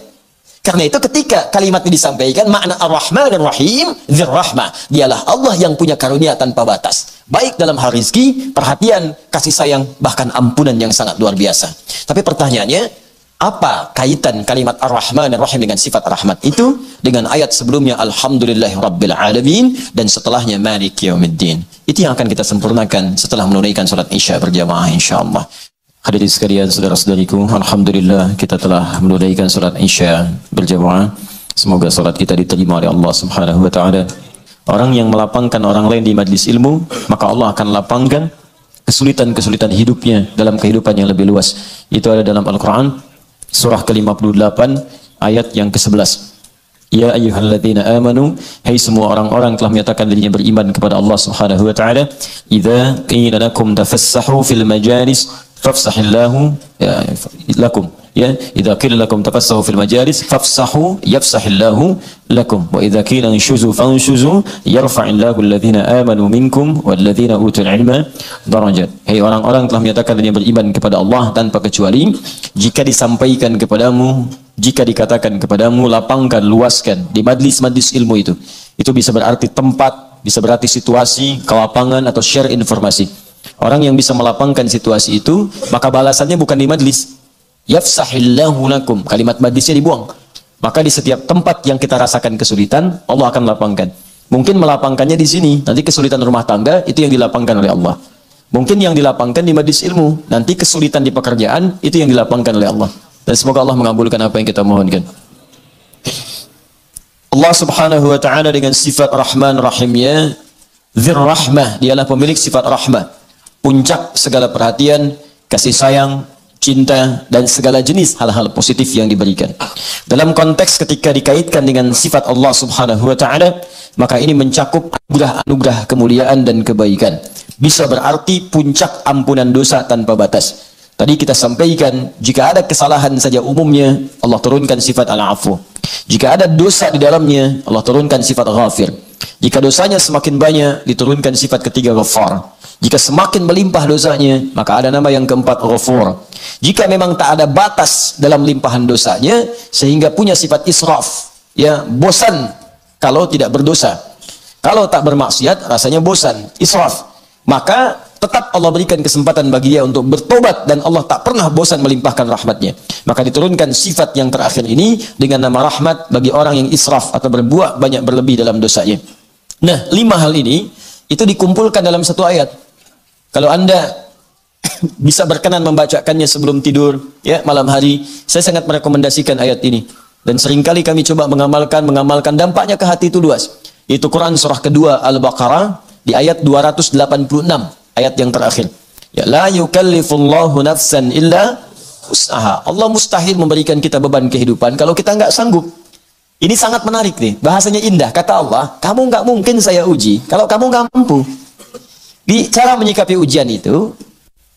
Speaker 2: Karena itu ketika kalimat ini disampaikan, makna Ar-Rahman Ar-Rahim, Dzir-Rahmah. Dialah Allah yang punya karunia tanpa batas. Baik dalam hal rizki, perhatian, kasih sayang, bahkan ampunan yang sangat luar biasa. Tapi pertanyaannya, apa kaitan kalimat Ar-Rahman Ar-Rahim dengan sifat rahmat itu? Dengan ayat sebelumnya, Alhamdulillahirrabbilalamin, dan setelahnya, Maliki Yaumiddin. Itu yang akan kita sempurnakan setelah menunaikan salat Isya berjamaah insyaallah. Hadirin sekalian, saudara-saudariku, alhamdulillah kita telah menunaikan salat Isya berjamaah. Semoga salat kita diterima oleh Allah Subhanahu wa taala. Orang yang melapangkan orang lain di majlis ilmu, maka Allah akan lapangkan kesulitan-kesulitan hidupnya dalam kehidupan yang lebih luas. Itu ada dalam Al-Qur'an surah ke-58 ayat yang ke-11. Ya ayyuhalladzina amanu, hai semua orang-orang telah menyatakan dirinya beriman kepada Allah Subhanahu wa taala, idza qila lakum tafassahu fil majalis fafsahillahu lakum, ya, idza qila lakum tafassahu fil majalis fafsahu yafsahillahu lakum, wa idza qila inshuzu fanshuzu yarfa'illahu alladhina amanu minkum walladhina utul ilma darajat. Hai orang-orang telah menyatakan dirinya beriman kepada Allah tanpa kecuali, jika disampaikan kepadamu, jika dikatakan kepadamu, lapangkan, luaskan di majlis-majlis ilmu itu bisa berarti tempat, bisa berarti situasi, kelapangan, atau share informasi. Orang yang bisa melapangkan situasi itu, maka balasannya bukan di majlis. Yafsahillahu lakum, kalimat majlisnya dibuang. Maka di setiap tempat yang kita rasakan kesulitan, Allah akan lapangkan. Mungkin melapangkannya di sini, nanti kesulitan rumah tangga itu yang dilapangkan oleh Allah. Mungkin yang dilapangkan di majlis ilmu, nanti kesulitan di pekerjaan itu yang dilapangkan oleh Allah. Dan semoga Allah mengabulkan apa yang kita mohonkan. Allah Subhanahu wa taala dengan sifat Rahman Rahimnya, Dzir-Rahmah, dialah pemilik sifat rahmah, puncak segala perhatian, kasih sayang, cinta, dan segala jenis hal-hal positif yang diberikan. Dalam konteks ketika dikaitkan dengan sifat Allah Subhanahu wa taala, maka ini mencakup anugerah kemuliaan dan kebaikan. Bisa berarti puncak ampunan dosa tanpa batas. Tadi kita sampaikan, jika ada kesalahan saja umumnya, Allah turunkan sifat Al-Afu. Jika ada dosa di dalamnya, Allah turunkan sifat Ghafir. Jika dosanya semakin banyak, diturunkan sifat ketiga Ghaffar. Jika semakin melimpah dosanya, maka ada nama yang keempat, Ghafur. Jika memang tak ada batas dalam limpahan dosanya, sehingga punya sifat israf, ya, bosan kalau tidak berdosa. Kalau tak bermaksiat, rasanya bosan, israf. Maka tetap Allah berikan kesempatan bagi dia untuk bertobat, dan Allah tak pernah bosan melimpahkan rahmatnya. Maka diturunkan sifat yang terakhir ini dengan nama rahmat bagi orang yang israf atau berbuat banyak berlebih dalam dosanya. Nah, 5 hal ini itu dikumpulkan dalam satu ayat. Kalau Anda bisa berkenan membacakannya sebelum tidur, ya, malam hari, saya sangat merekomendasikan ayat ini. Dan seringkali kami coba mengamalkan dampaknya ke hati itu luas. Itu Quran surah kedua Al-Baqarah di ayat 286, ayat yang terakhir. Ya, la yukallifullahu nafsan illa wus'aha. Allah mustahil memberikan kita beban kehidupan kalau kita nggak sanggup. Ini sangat menarik nih, bahasanya indah. Kata Allah, kamu nggak mungkin saya uji kalau kamu nggak mampu. Di cara menyikapi ujian itu,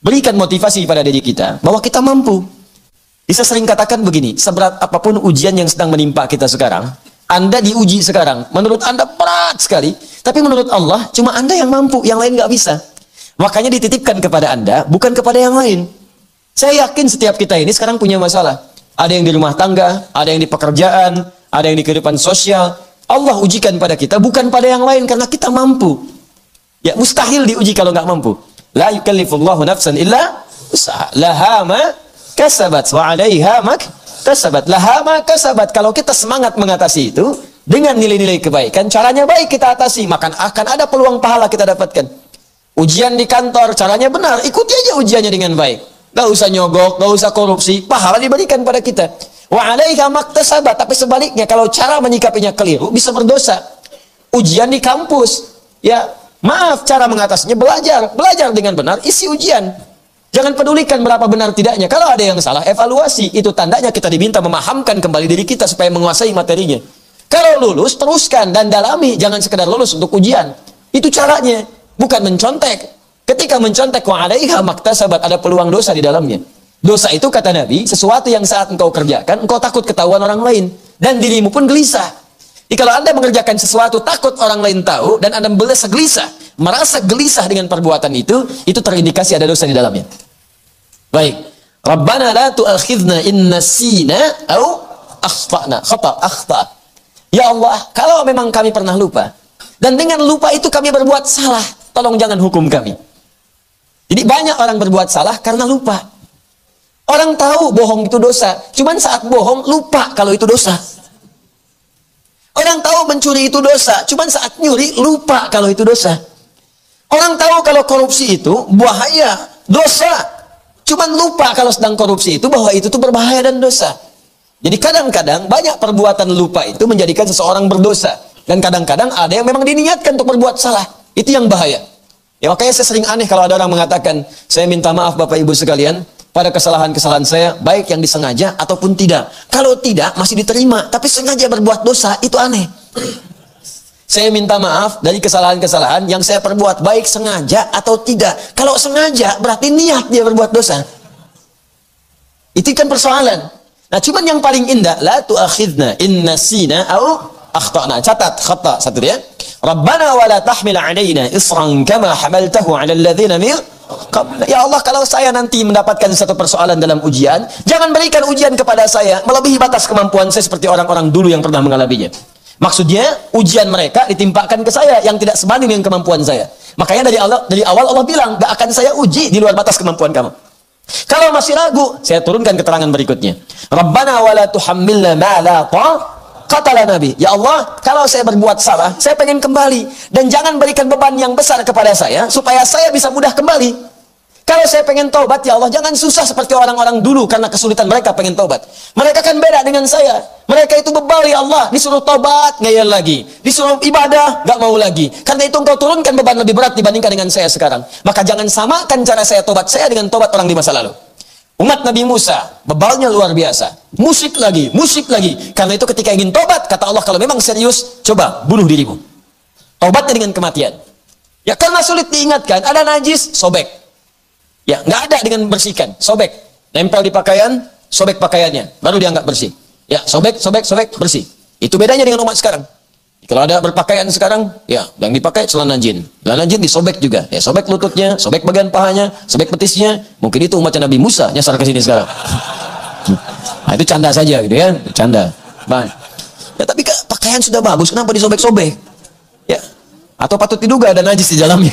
Speaker 2: berikan motivasi pada diri kita bahwa kita mampu. Bisa sering katakan begini, seberat apapun ujian yang sedang menimpa kita sekarang, Anda diuji sekarang, menurut Anda berat sekali, tapi menurut Allah cuma Anda yang mampu, yang lain nggak bisa. Makanya dititipkan kepada Anda, bukan kepada yang lain. Saya yakin setiap kita ini sekarang punya masalah. Ada yang di rumah tangga, ada yang di pekerjaan, ada yang di kehidupan sosial. Allah ujikan pada kita, bukan pada yang lain, karena kita mampu. Ya, mustahil diuji kalau nggak mampu. La yukallifullahu nafsan illa wus'aha. Laha ma kasabat wa 'alaiha ma kasabat. Laha ma kasabat. Kalau kita semangat mengatasi itu dengan nilai-nilai kebaikan, caranya baik kita atasi, maka akan ada peluang pahala kita dapatkan. Ujian di kantor, caranya benar, ikuti aja ujiannya dengan baik. Nggak usah nyogok, nggak usah korupsi, pahala diberikan pada kita. Wa 'alaiha ma kasabat. Tapi sebaliknya, kalau cara menyikapinya keliru, bisa berdosa. Ujian di kampus, ya, maaf, cara mengatasinya belajar dengan benar isi ujian.
Speaker 1: Jangan pedulikan berapa benar tidaknya. Kalau ada yang salah, evaluasi. Itu tandanya kita diminta memahamkan kembali diri kita supaya menguasai materinya. Kalau lulus, teruskan dan dalami. Jangan sekedar lulus untuk ujian. Itu caranya. Bukan mencontek. Ketika mencontek, wa'alaiha maktasabat, ada peluang dosa di dalamnya. Dosa itu, kata Nabi, sesuatu yang saat engkau kerjakan, engkau takut ketahuan orang lain. Dan dirimu pun gelisah. Jadi kalau Anda mengerjakan sesuatu, takut orang lain tahu, dan Anda merasa gelisah dengan perbuatan itu terindikasi ada dosa di dalamnya. Baik. Rabbana la tu'akhidna in nasina au akhtana. Akhta. Ya Allah, kalau memang kami pernah lupa, dan dengan lupa itu kami berbuat salah, tolong jangan hukum kami. Jadi banyak orang berbuat salah karena lupa. Orang tahu bohong itu dosa, cuman saat bohong lupa kalau itu dosa. Orang tahu mencuri itu dosa, cuman saat nyuri lupa kalau itu dosa. Orang tahu kalau korupsi itu bahaya, dosa. Cuman lupa kalau sedang korupsi itu bahwa itu tuh berbahaya dan dosa. Jadi kadang-kadang banyak perbuatan lupa itu menjadikan seseorang berdosa. Dan kadang-kadang ada yang memang diniatkan untuk berbuat salah. Itu yang bahaya. Ya makanya saya sering aneh kalau ada orang mengatakan, saya minta maaf Bapak Ibu sekalian, pada kesalahan-kesalahan saya, baik yang disengaja ataupun tidak. Kalau tidak, masih diterima. Tapi sengaja berbuat dosa, itu aneh. Saya minta maaf dari kesalahan-kesalahan yang saya perbuat, baik sengaja atau tidak. Kalau sengaja, berarti niat dia berbuat dosa. Itu kan persoalan. Nah, cuman yang paling indah, la tu'akhidna in nasina au akhtana. Catat, khata, satu dia. Rabbana wa la tahmil alaina isran kama hamaltahu ala alladhina min qabla. Ya Allah, kalau saya nanti mendapatkan satu persoalan dalam ujian, jangan berikan ujian kepada saya melebihi batas kemampuan saya seperti orang-orang dulu yang pernah mengalaminya. Maksudnya, ujian mereka ditimpakan ke saya yang tidak sebanding dengan kemampuan saya. Makanya dari awal Allah bilang, gak akan saya uji di luar batas kemampuan kamu. Kalau masih ragu, saya turunkan keterangan berikutnya. Rabbana wa la tuhammilna ma la taqata Nabi. Ya Allah, kalau saya berbuat salah, saya pengen kembali. Dan jangan berikan beban yang besar kepada saya, supaya saya bisa mudah kembali. Kalau saya pengen taubat, ya Allah, jangan susah seperti orang-orang dulu karena kesulitan mereka pengen taubat. Mereka kan beda dengan saya. Mereka itu bebal, ya Allah. Disuruh taubat, ngeyel lagi. Disuruh ibadah, gak mau lagi. Karena itu engkau turunkan beban lebih berat dibandingkan dengan saya sekarang. Maka jangan samakan cara saya taubat saya dengan taubat orang di masa lalu. Umat Nabi Musa, bebalnya luar biasa. Musyrik lagi, musyrik lagi. Karena itu ketika ingin taubat, kata Allah, kalau memang serius, coba bunuh dirimu. Taubatnya dengan kematian. Ya karena sulit diingatkan, ada najis, sobek. Ya, nggak ada dengan bersihkan, sobek, nempel di pakaian, sobek pakaiannya, baru dianggap bersih. Ya, sobek, bersih. Itu bedanya dengan umat sekarang. Kalau ada berpakaian sekarang, ya, yang dipakai celana jin disobek juga. Ya, sobek lututnya, sobek bagian pahanya, sobek betisnya. Mungkin itu umatnya Nabi Musa nyasar ke sini sekarang. Nah, itu canda saja, gitu ya, canda. Baik. Ya, tapi pakaian sudah bagus, kenapa disobek-sobek? Ya, atau patut diduga ada najis di dalamnya.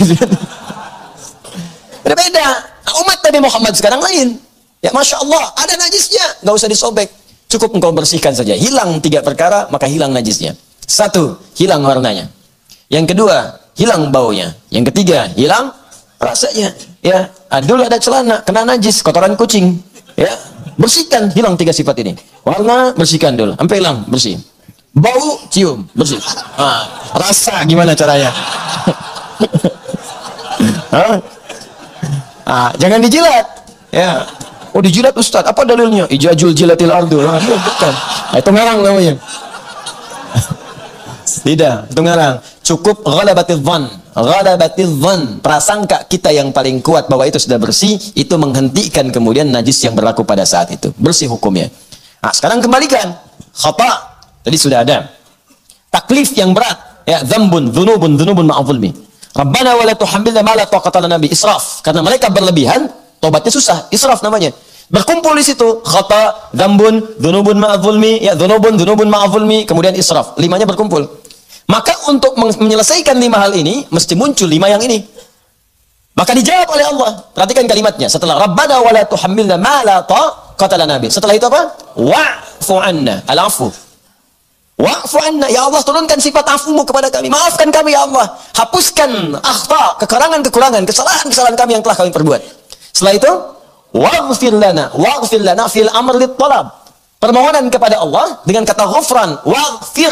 Speaker 1: Beda-beda. Nah, umat Nabi Muhammad sekarang lain. Ya Masya Allah, ada najisnya. Nggak usah disobek. Cukup engkau bersihkan saja. Hilang 3 perkara, maka hilang najisnya. 1, hilang warnanya. Yang kedua, hilang baunya. Yang ketiga, hilang rasanya. Ya, dulu ada celana, kena najis, kotoran kucing. Ya, bersihkan, hilang 3 sifat ini. Warna, bersihkan dulu. Sampai hilang, bersih. Bau, cium, bersih. Rasa, gimana caranya? Jangan dijilat. Ya. Oh, dijilat Ustaz. Apa dalilnya? Ijajul jilatil ardu. Bukan. Itu ngarang namanya. Tidak, itu ngarang. Cukup ghalabatil dhann. Ghalabatil dhann. Prasangka kita yang paling kuat bahwa itu sudah bersih, itu menghentikan kemudian najis yang berlaku pada saat itu. Bersih hukumnya. Nah, sekarang kembalikan. Khata. Tadi sudah ada. Taklif yang berat. Ya, dzambun, dzunubun ma'adzulmi. Rabbana wa la tuhammilna ma la taqata lana bi, israf. Karena mereka berlebihan, tobatnya susah. Israf namanya. Berkumpul di situ khata, dzambun, dzunubun ma'adzulmi, ya dzunubun ma'adzulmi, kemudian israf. 5-nya berkumpul. Maka untuk menyelesaikan 5 hal ini mesti muncul 5 yang ini. Maka dijawab oleh Allah. Perhatikan kalimatnya. Setelah Rabbana wa la tuhammilna ma la taqata lana bi. Setelah itu apa? Wa'fu 'anna, al-'afwu. Wa'fu anna, ya Allah, turunkan sifat afumu kepada kami. Maafkan kami, ya Allah. Hapuskan akhta, kekurangan-kekurangan, kesalahan-kesalahan kami yang telah kami perbuat. Setelah itu, waghfir lana fil amr lit talab. Permohonan kepada Allah dengan kata ghufran, waghfir.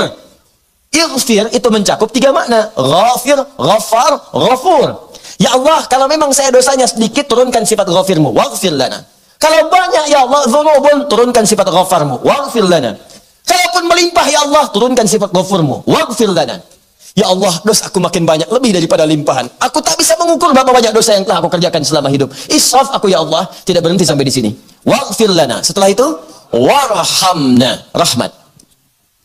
Speaker 1: Ighfir itu mencakup 3 makna. Ghafir, ghafar, ghafur.
Speaker 2: Ya Allah, kalau memang saya dosanya sedikit, turunkan sifat ghafirmu, waghfir lana. Kalau banyak, ya Allah, dzunubun, turunkan sifat ghafarmu, waghfir lana. Kalaupun melimpah, ya Allah, turunkan sifat ghafurmu, waghfir lana. Ya Allah, dosa aku makin banyak, lebih daripada limpahan. Aku tak bisa mengukur berapa banyak dosa yang telah aku kerjakan selama hidup. Israf aku, ya Allah. Tidak berhenti sampai di sini. Waghfir lana. Setelah itu, warhamna, rahmat.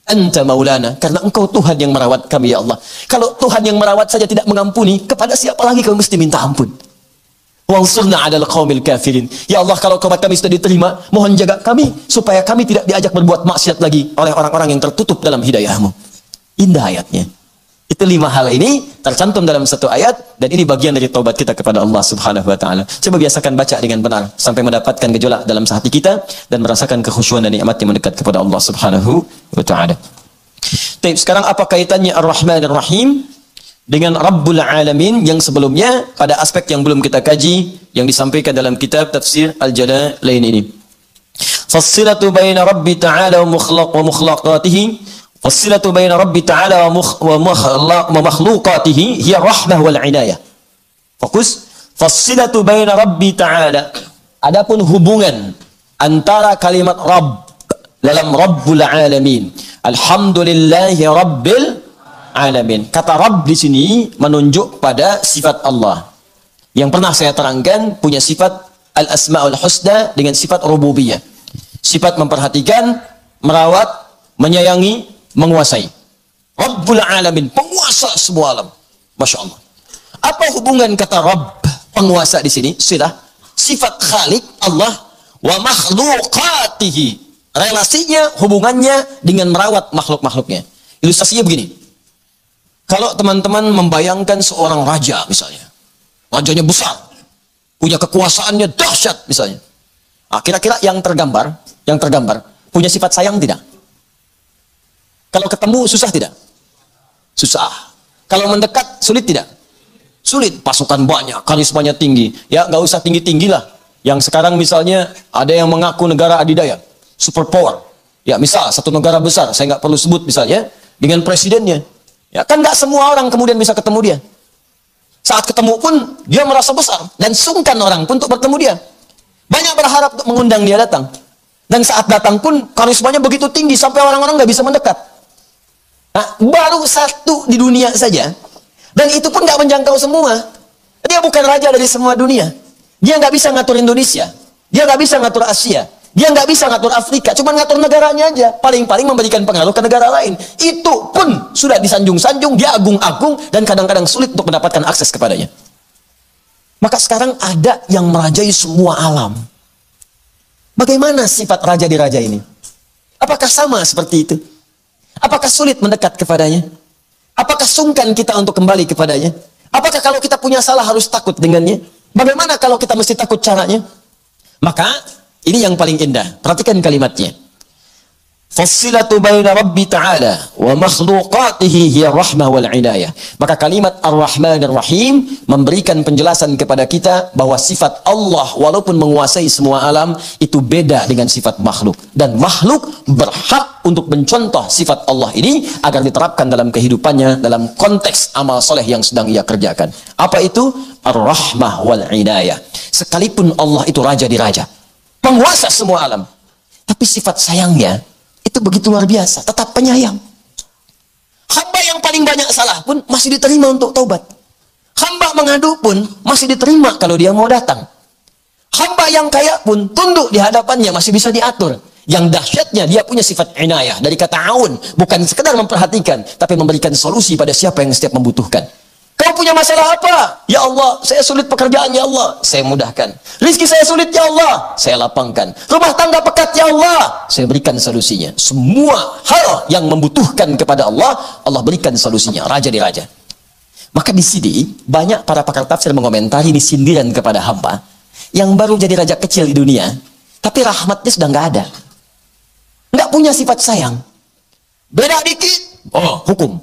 Speaker 2: Anta maulana, karena engkau Tuhan yang merawat kami, ya Allah. Kalau Tuhan yang merawat saja tidak mengampuni, kepada siapa lagi kau mesti minta ampun? Wansurna 'alal qaumil kafirin. Ya Allah, kalau taubat kami sudah diterima, mohon jaga kami supaya kami tidak diajak berbuat maksiat lagi oleh orang-orang yang tertutup dalam hidayah-Mu. Indah ayatnya. Itu 5 hal ini tercantum dalam satu ayat, dan ini bagian dari taubat kita kepada Allah Subhanahu wa taala. Coba biasakan baca dengan benar sampai mendapatkan gejolak dalam hati kita dan merasakan kekhusyuan dan nikmat yang mendekat kepada Allah Subhanahu wa taala. Baik, sekarang apa kaitannya Ar-Rahman Ar-Rahim dengan Rabbul Alamin yang sebelumnya pada aspek yang belum kita kaji yang disampaikan dalam kitab tafsir Al-Jalalain ini. Fassilatu baina Rabbi ta'ala wa mukhlaqatihi. Fassilatu baina Rabbi ta'ala wa makhluqatihi hiya rahmah wal inayah. Fokus. Fassilatu baina Rabbi ta'ala. Adapun hubungan antara kalimat Rabb dalam Rabbul Alamin. Alhamdulillahi Rabbil Alamin. Kata Rabb di sini menunjuk pada sifat Allah. Yang pernah saya terangkan punya sifat Al-Asma'ul Husna dengan sifat rububiyah. Sifat memperhatikan, merawat, menyayangi, menguasai. Rabbul Alamin, penguasa semua alam. Masya Allah. Apa hubungan kata Rabb, penguasa di sini? Sudah sifat Khalik Allah wa makhluqatihi. Relasinya, hubungannya dengan merawat makhluk-makhluknya. Ilustrasinya begini. Kalau teman-teman membayangkan seorang raja misalnya. Rajanya besar. Punya kekuasaannya dahsyat misalnya. Nah, kira-kira yang tergambar punya sifat sayang tidak? Kalau ketemu susah tidak? Susah. Kalau mendekat sulit tidak? Sulit. Pasukan banyak, karismanya tinggi. Ya nggak usah tinggi-tinggi lah. Yang sekarang misalnya ada yang mengaku negara adidaya, super power. Ya misal satu negara besar, saya nggak perlu sebut misalnya, dengan presidennya. Ya kan nggak semua orang kemudian bisa ketemu dia. Saat ketemu pun dia merasa besar dan sungkan orang pun untuk bertemu dia. Banyak berharap untuk mengundang dia datang. Dan saat datang pun karismanya begitu tinggi sampai orang-orang nggak bisa mendekat. Nah, baru satu di dunia saja, dan itu pun nggak menjangkau semua. Dia bukan raja dari semua dunia. Dia nggak bisa ngatur Indonesia, dia nggak bisa ngatur Asia, dia nggak bisa ngatur Afrika, cuma ngatur negaranya aja. Paling-paling memberikan pengaruh ke negara lain. Itu pun sudah disanjung-sanjung, dia agung-agung, dan kadang-kadang sulit untuk mendapatkan akses kepadanya. Maka sekarang ada yang merajai semua alam. Bagaimana sifat raja di raja ini? Apakah sama seperti itu? Apakah sulit mendekat kepadanya? Apakah sungkan kita untuk kembali kepadanya? Apakah kalau kita punya salah harus takut dengannya? Bagaimana kalau kita mesti takut caranya? Maka ini yang paling indah. Perhatikan kalimatnya. Fassilatu baina Rabbi ta'ala wa makhluqatihi hiya rahmah wal inayah. Maka kalimat Ar-Rahman Ar-Rahim memberikan penjelasan kepada kita bahwa sifat Allah walaupun menguasai semua alam itu beda dengan sifat makhluk. Dan makhluk berhak untuk mencontoh sifat Allah ini agar diterapkan dalam kehidupannya dalam konteks amal soleh yang sedang ia kerjakan. Apa itu? Ar-Rahmah wal inayah. Sekalipun Allah itu raja di raja, penguasa semua alam, tapi sifat sayangnya itu begitu luar biasa, tetap penyayang. Hamba yang paling banyak salah pun masih diterima untuk taubat. Hamba mengadu pun masih diterima kalau dia mau datang. Hamba yang kaya pun tunduk di hadapannya masih bisa diatur. Yang dahsyatnya dia punya sifat inayah, dari kata aun, bukan sekedar memperhatikan, tapi memberikan solusi pada siapa yang setiap membutuhkan. Kau punya masalah apa? Ya Allah, saya sulit pekerjaan, ya Allah, saya mudahkan. Rizki saya sulit, ya Allah, saya lapangkan. Rumah tangga pekat, ya Allah, saya berikan solusinya. Semua hal yang membutuhkan kepada Allah, Allah berikan solusinya. Raja di raja. Maka di sini banyak para pakar tafsir mengomentari ini sindiran kepada hamba yang baru jadi raja kecil di dunia, tapi rahmatnya sudah nggak ada, nggak punya sifat sayang. Beda dikit, oh hukum.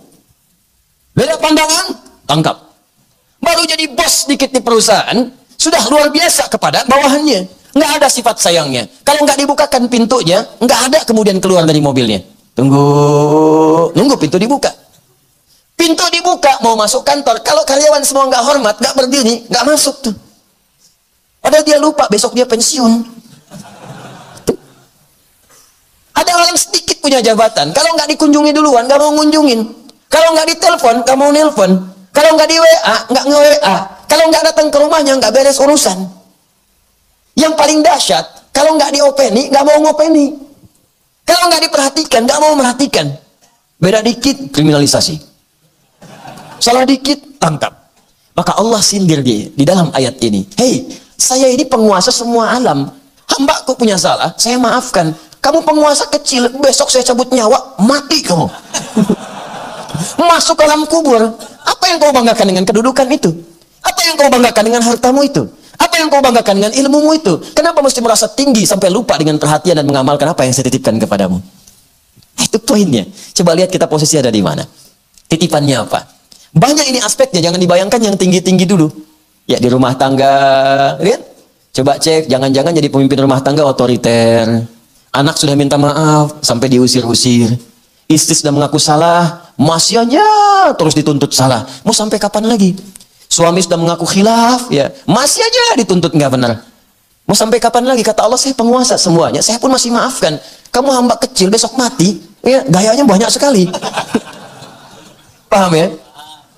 Speaker 2: Beda pandangan, tangkap. Baru jadi bos dikit di perusahaan, sudah luar biasa kepada bawahannya. Nggak ada sifat sayangnya. Kalau nggak dibukakan pintunya, nggak ada kemudian keluar dari mobilnya. Nunggu pintu dibuka.
Speaker 1: Pintu dibuka, mau masuk kantor. Kalau karyawan semua nggak hormat, nggak berdiri, nggak masuk tuh. Padahal dia lupa, besok dia pensiun. Tuh. Ada orang sedikit punya jabatan. Kalau nggak dikunjungi duluan, nggak mau ngunjungin. Kalau nggak ditelepon, nggak mau nelpon. Kalau nggak di WA, nggak nge-WA. Kalau nggak datang ke rumahnya, nggak beres urusan. Yang paling dahsyat, kalau nggak diopeni, nggak mau ngopeni. Kalau nggak diperhatikan, nggak mau merhatikan. Beda dikit, kriminalisasi. Salah dikit, tangkap. Maka Allah sindir dia di dalam ayat ini. Hei, saya ini penguasa semua alam. Hambaku punya salah, saya maafkan. Kamu penguasa kecil, besok saya cabut nyawa, mati kamu. Masuk ke alam kubur. Apa yang kau banggakan dengan kedudukan itu? Apa yang kau banggakan dengan hartamu itu? Apa yang kau banggakan dengan ilmumu itu? Kenapa mesti merasa tinggi sampai lupa dengan perhatian dan mengamalkan apa yang saya titipkan kepadamu? Itu poinnya. Coba lihat kita posisi ada di mana. Titipannya apa? Banyak ini aspeknya, jangan dibayangkan yang tinggi-tinggi dulu. Ya di rumah tangga, lihat. Coba cek, jangan-jangan jadi pemimpin rumah tangga otoriter. Anak sudah minta maaf, sampai diusir-usir. Istri sudah mengaku salah, masih aja terus dituntut salah. Mau sampai kapan lagi? Suami sudah mengaku khilaf, ya masih aja dituntut nggak benar. Mau sampai kapan lagi? Kata Allah, saya penguasa semuanya, saya pun masih maafkan. Kamu hamba kecil, besok mati, ya gayanya banyak sekali. Paham ya?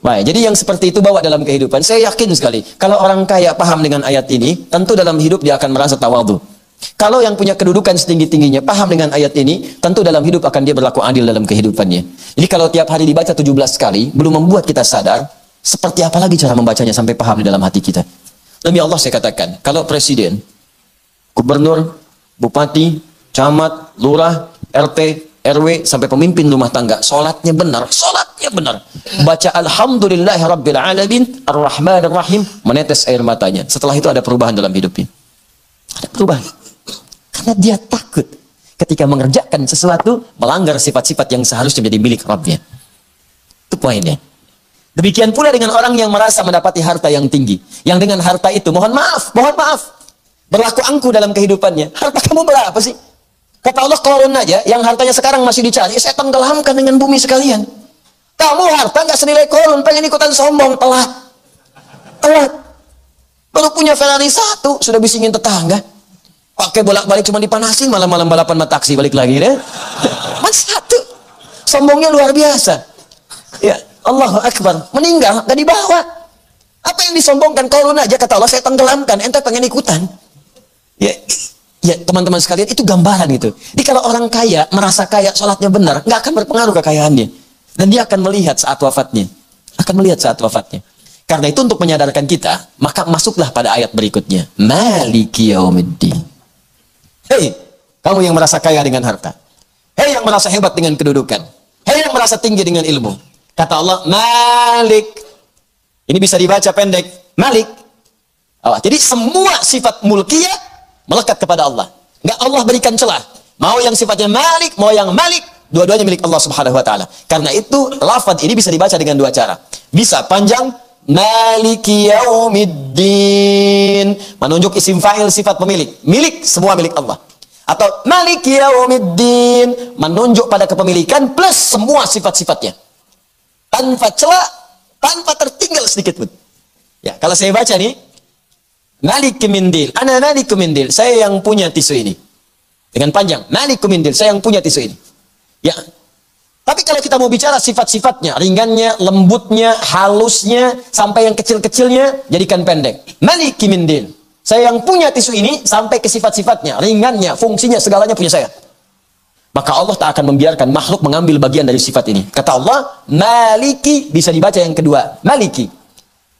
Speaker 1: Baik, jadi yang seperti itu bawa dalam kehidupan. Saya yakin sekali, kalau orang kaya paham dengan ayat ini, tentu dalam hidup dia akan merasa tawadhu. Kalau yang punya kedudukan setinggi-tingginya paham dengan ayat ini, tentu dalam hidup akan dia berlaku adil dalam kehidupannya. Jadi kalau tiap hari dibaca 17 kali, belum membuat kita sadar, seperti apa lagi cara membacanya sampai paham di dalam hati kita. Demi Allah saya katakan, kalau presiden, gubernur, bupati, camat, lurah, RT, RW, sampai pemimpin rumah tangga, sholatnya benar, baca Alhamdulillahi Rabbil Alamin, Ar-Rahmanir Rahim, menetes air matanya. Setelah itu ada perubahan dalam hidupnya. Ada perubahan. Karena dia takut ketika mengerjakan sesuatu, melanggar sifat-sifat yang seharusnya menjadi milik Rabbnya. Itu poinnya. Demikian pula dengan orang yang merasa mendapati harta yang tinggi. Yang dengan harta itu, mohon maaf, berlaku angku dalam kehidupannya. Harta kamu berapa sih? Kata Allah, Qarun aja, yang hartanya sekarang masih dicari, saya tenggelamkan dengan bumi sekalian. Kamu harta nggak senilai Qarun, pengen ikutan sombong, telat. Baru punya Ferrari 1, sudah bisingin tetangga. Pakai bolak-balik cuma dipanasin, malam-malam balapan sama taksi balik lagi deh. Mas 1. Sombongnya luar biasa. Ya, Allahu Akbar. Meninggal, gak dibawa. Apa yang disombongkan? Qarun aja, kata Allah, saya tenggelamkan. Ente pengen ikutan. Ya teman-teman sekalian, itu gambaran itu. Jadi kalau orang kaya, merasa kaya, sholatnya benar, nggak akan berpengaruh kekayaannya. Dan dia akan melihat saat wafatnya. Karena itu untuk menyadarkan kita, maka masuklah pada ayat berikutnya. Maliki yaumiddin. Hei, kamu yang merasa kaya dengan harta. Hei yang merasa hebat dengan kedudukan. Hei yang merasa tinggi dengan ilmu. Kata Allah, Malik. Ini bisa dibaca pendek. Malik. Jadi semua sifat mulkiyah melekat kepada Allah. Nggak Allah berikan celah. Mau yang sifatnya Malik, mau yang Malik, dua-duanya milik Allah Subhanahu wa taala. Karena itu lafaz ini bisa dibaca dengan dua cara. Bisa panjang, Maliki yaumiddin, menunjuk isim fa'il sifat pemilik. Milik, semua milik Allah. Atau Maliki yaumiddin, menunjuk pada kepemilikan plus semua sifat-sifatnya. Tanpa celah, tanpa tertinggal sedikit pun. Ya, kalau saya baca nih, Malik mindil, ana Malik mindil, saya yang punya tisu ini. Dengan panjang, Malik mindil, saya yang punya tisu ini. Ya. Tapi kalau kita mau bicara sifat-sifatnya, ringannya, lembutnya, halusnya, sampai yang kecil-kecilnya, jadikan pendek. Malik mindil, saya yang punya tisu ini sampai ke sifat-sifatnya, ringannya, fungsinya, segalanya punya saya. Maka Allah tak akan membiarkan makhluk mengambil bagian dari sifat ini. Kata Allah, Maliki, bisa dibaca yang kedua, Maliki.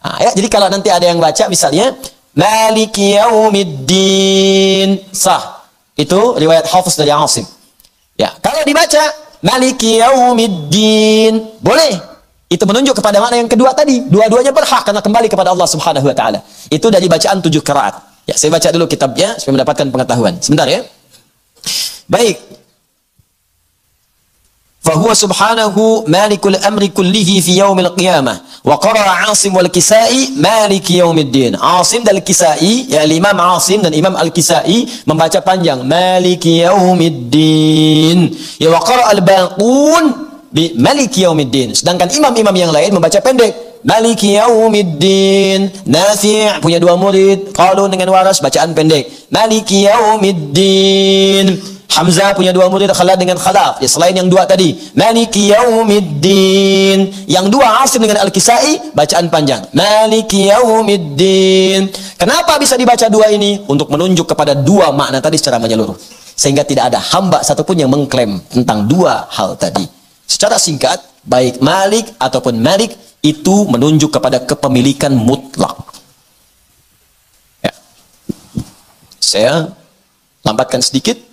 Speaker 1: Nah, ya, jadi kalau nanti ada yang baca misalnya Maliki yaumiddin, sah. Itu riwayat Hafiz dari Asim. Ya, kalau dibaca Maliki yaumiddin, boleh. Itu menunjuk kepada mana yang kedua tadi. Dua-duanya berhak karena kembali kepada Allah Subhanahu wa taala. Itu dari bacaan 7 qiraat. Ya, saya baca dulu kitabnya supaya mendapatkan pengetahuan. Sebentar ya. Baik. فهو سبحانه مالك الأمر كله في يوم القيامة وقرأ عاصم والكسائي مالك يوم الدين. Asim dan Kisai, ya Imam Asim dan Imam Al-Kisai membaca panjang Maliki yaumiddin. Ya wa qara al-baqun
Speaker 2: bi Maliki Yaumiddin. Sedangkan imam-imam yang lain membaca pendek. Maliki Yaumiddin. Nafi' punya 2 murid, Qalun dengan Waras bacaan pendek. Maliki Yaumiddin. Hamzah punya 2 murid, Khalad dengan Khalaf. Ya, selain yang 2 tadi. Maliki Yaumiddin. Yang 2 Asim dengan Al-Kisai bacaan panjang. Maliki Yaumiddin. Kenapa bisa dibaca 2 ini? Untuk menunjuk kepada 2 makna tadi secara menyeluruh. Sehingga tidak ada hamba satupun yang mengklaim tentang 2 hal tadi. Secara singkat, baik Malik ataupun Malik itu menunjuk kepada kepemilikan mutlak. Ya. Saya lambatkan sedikit.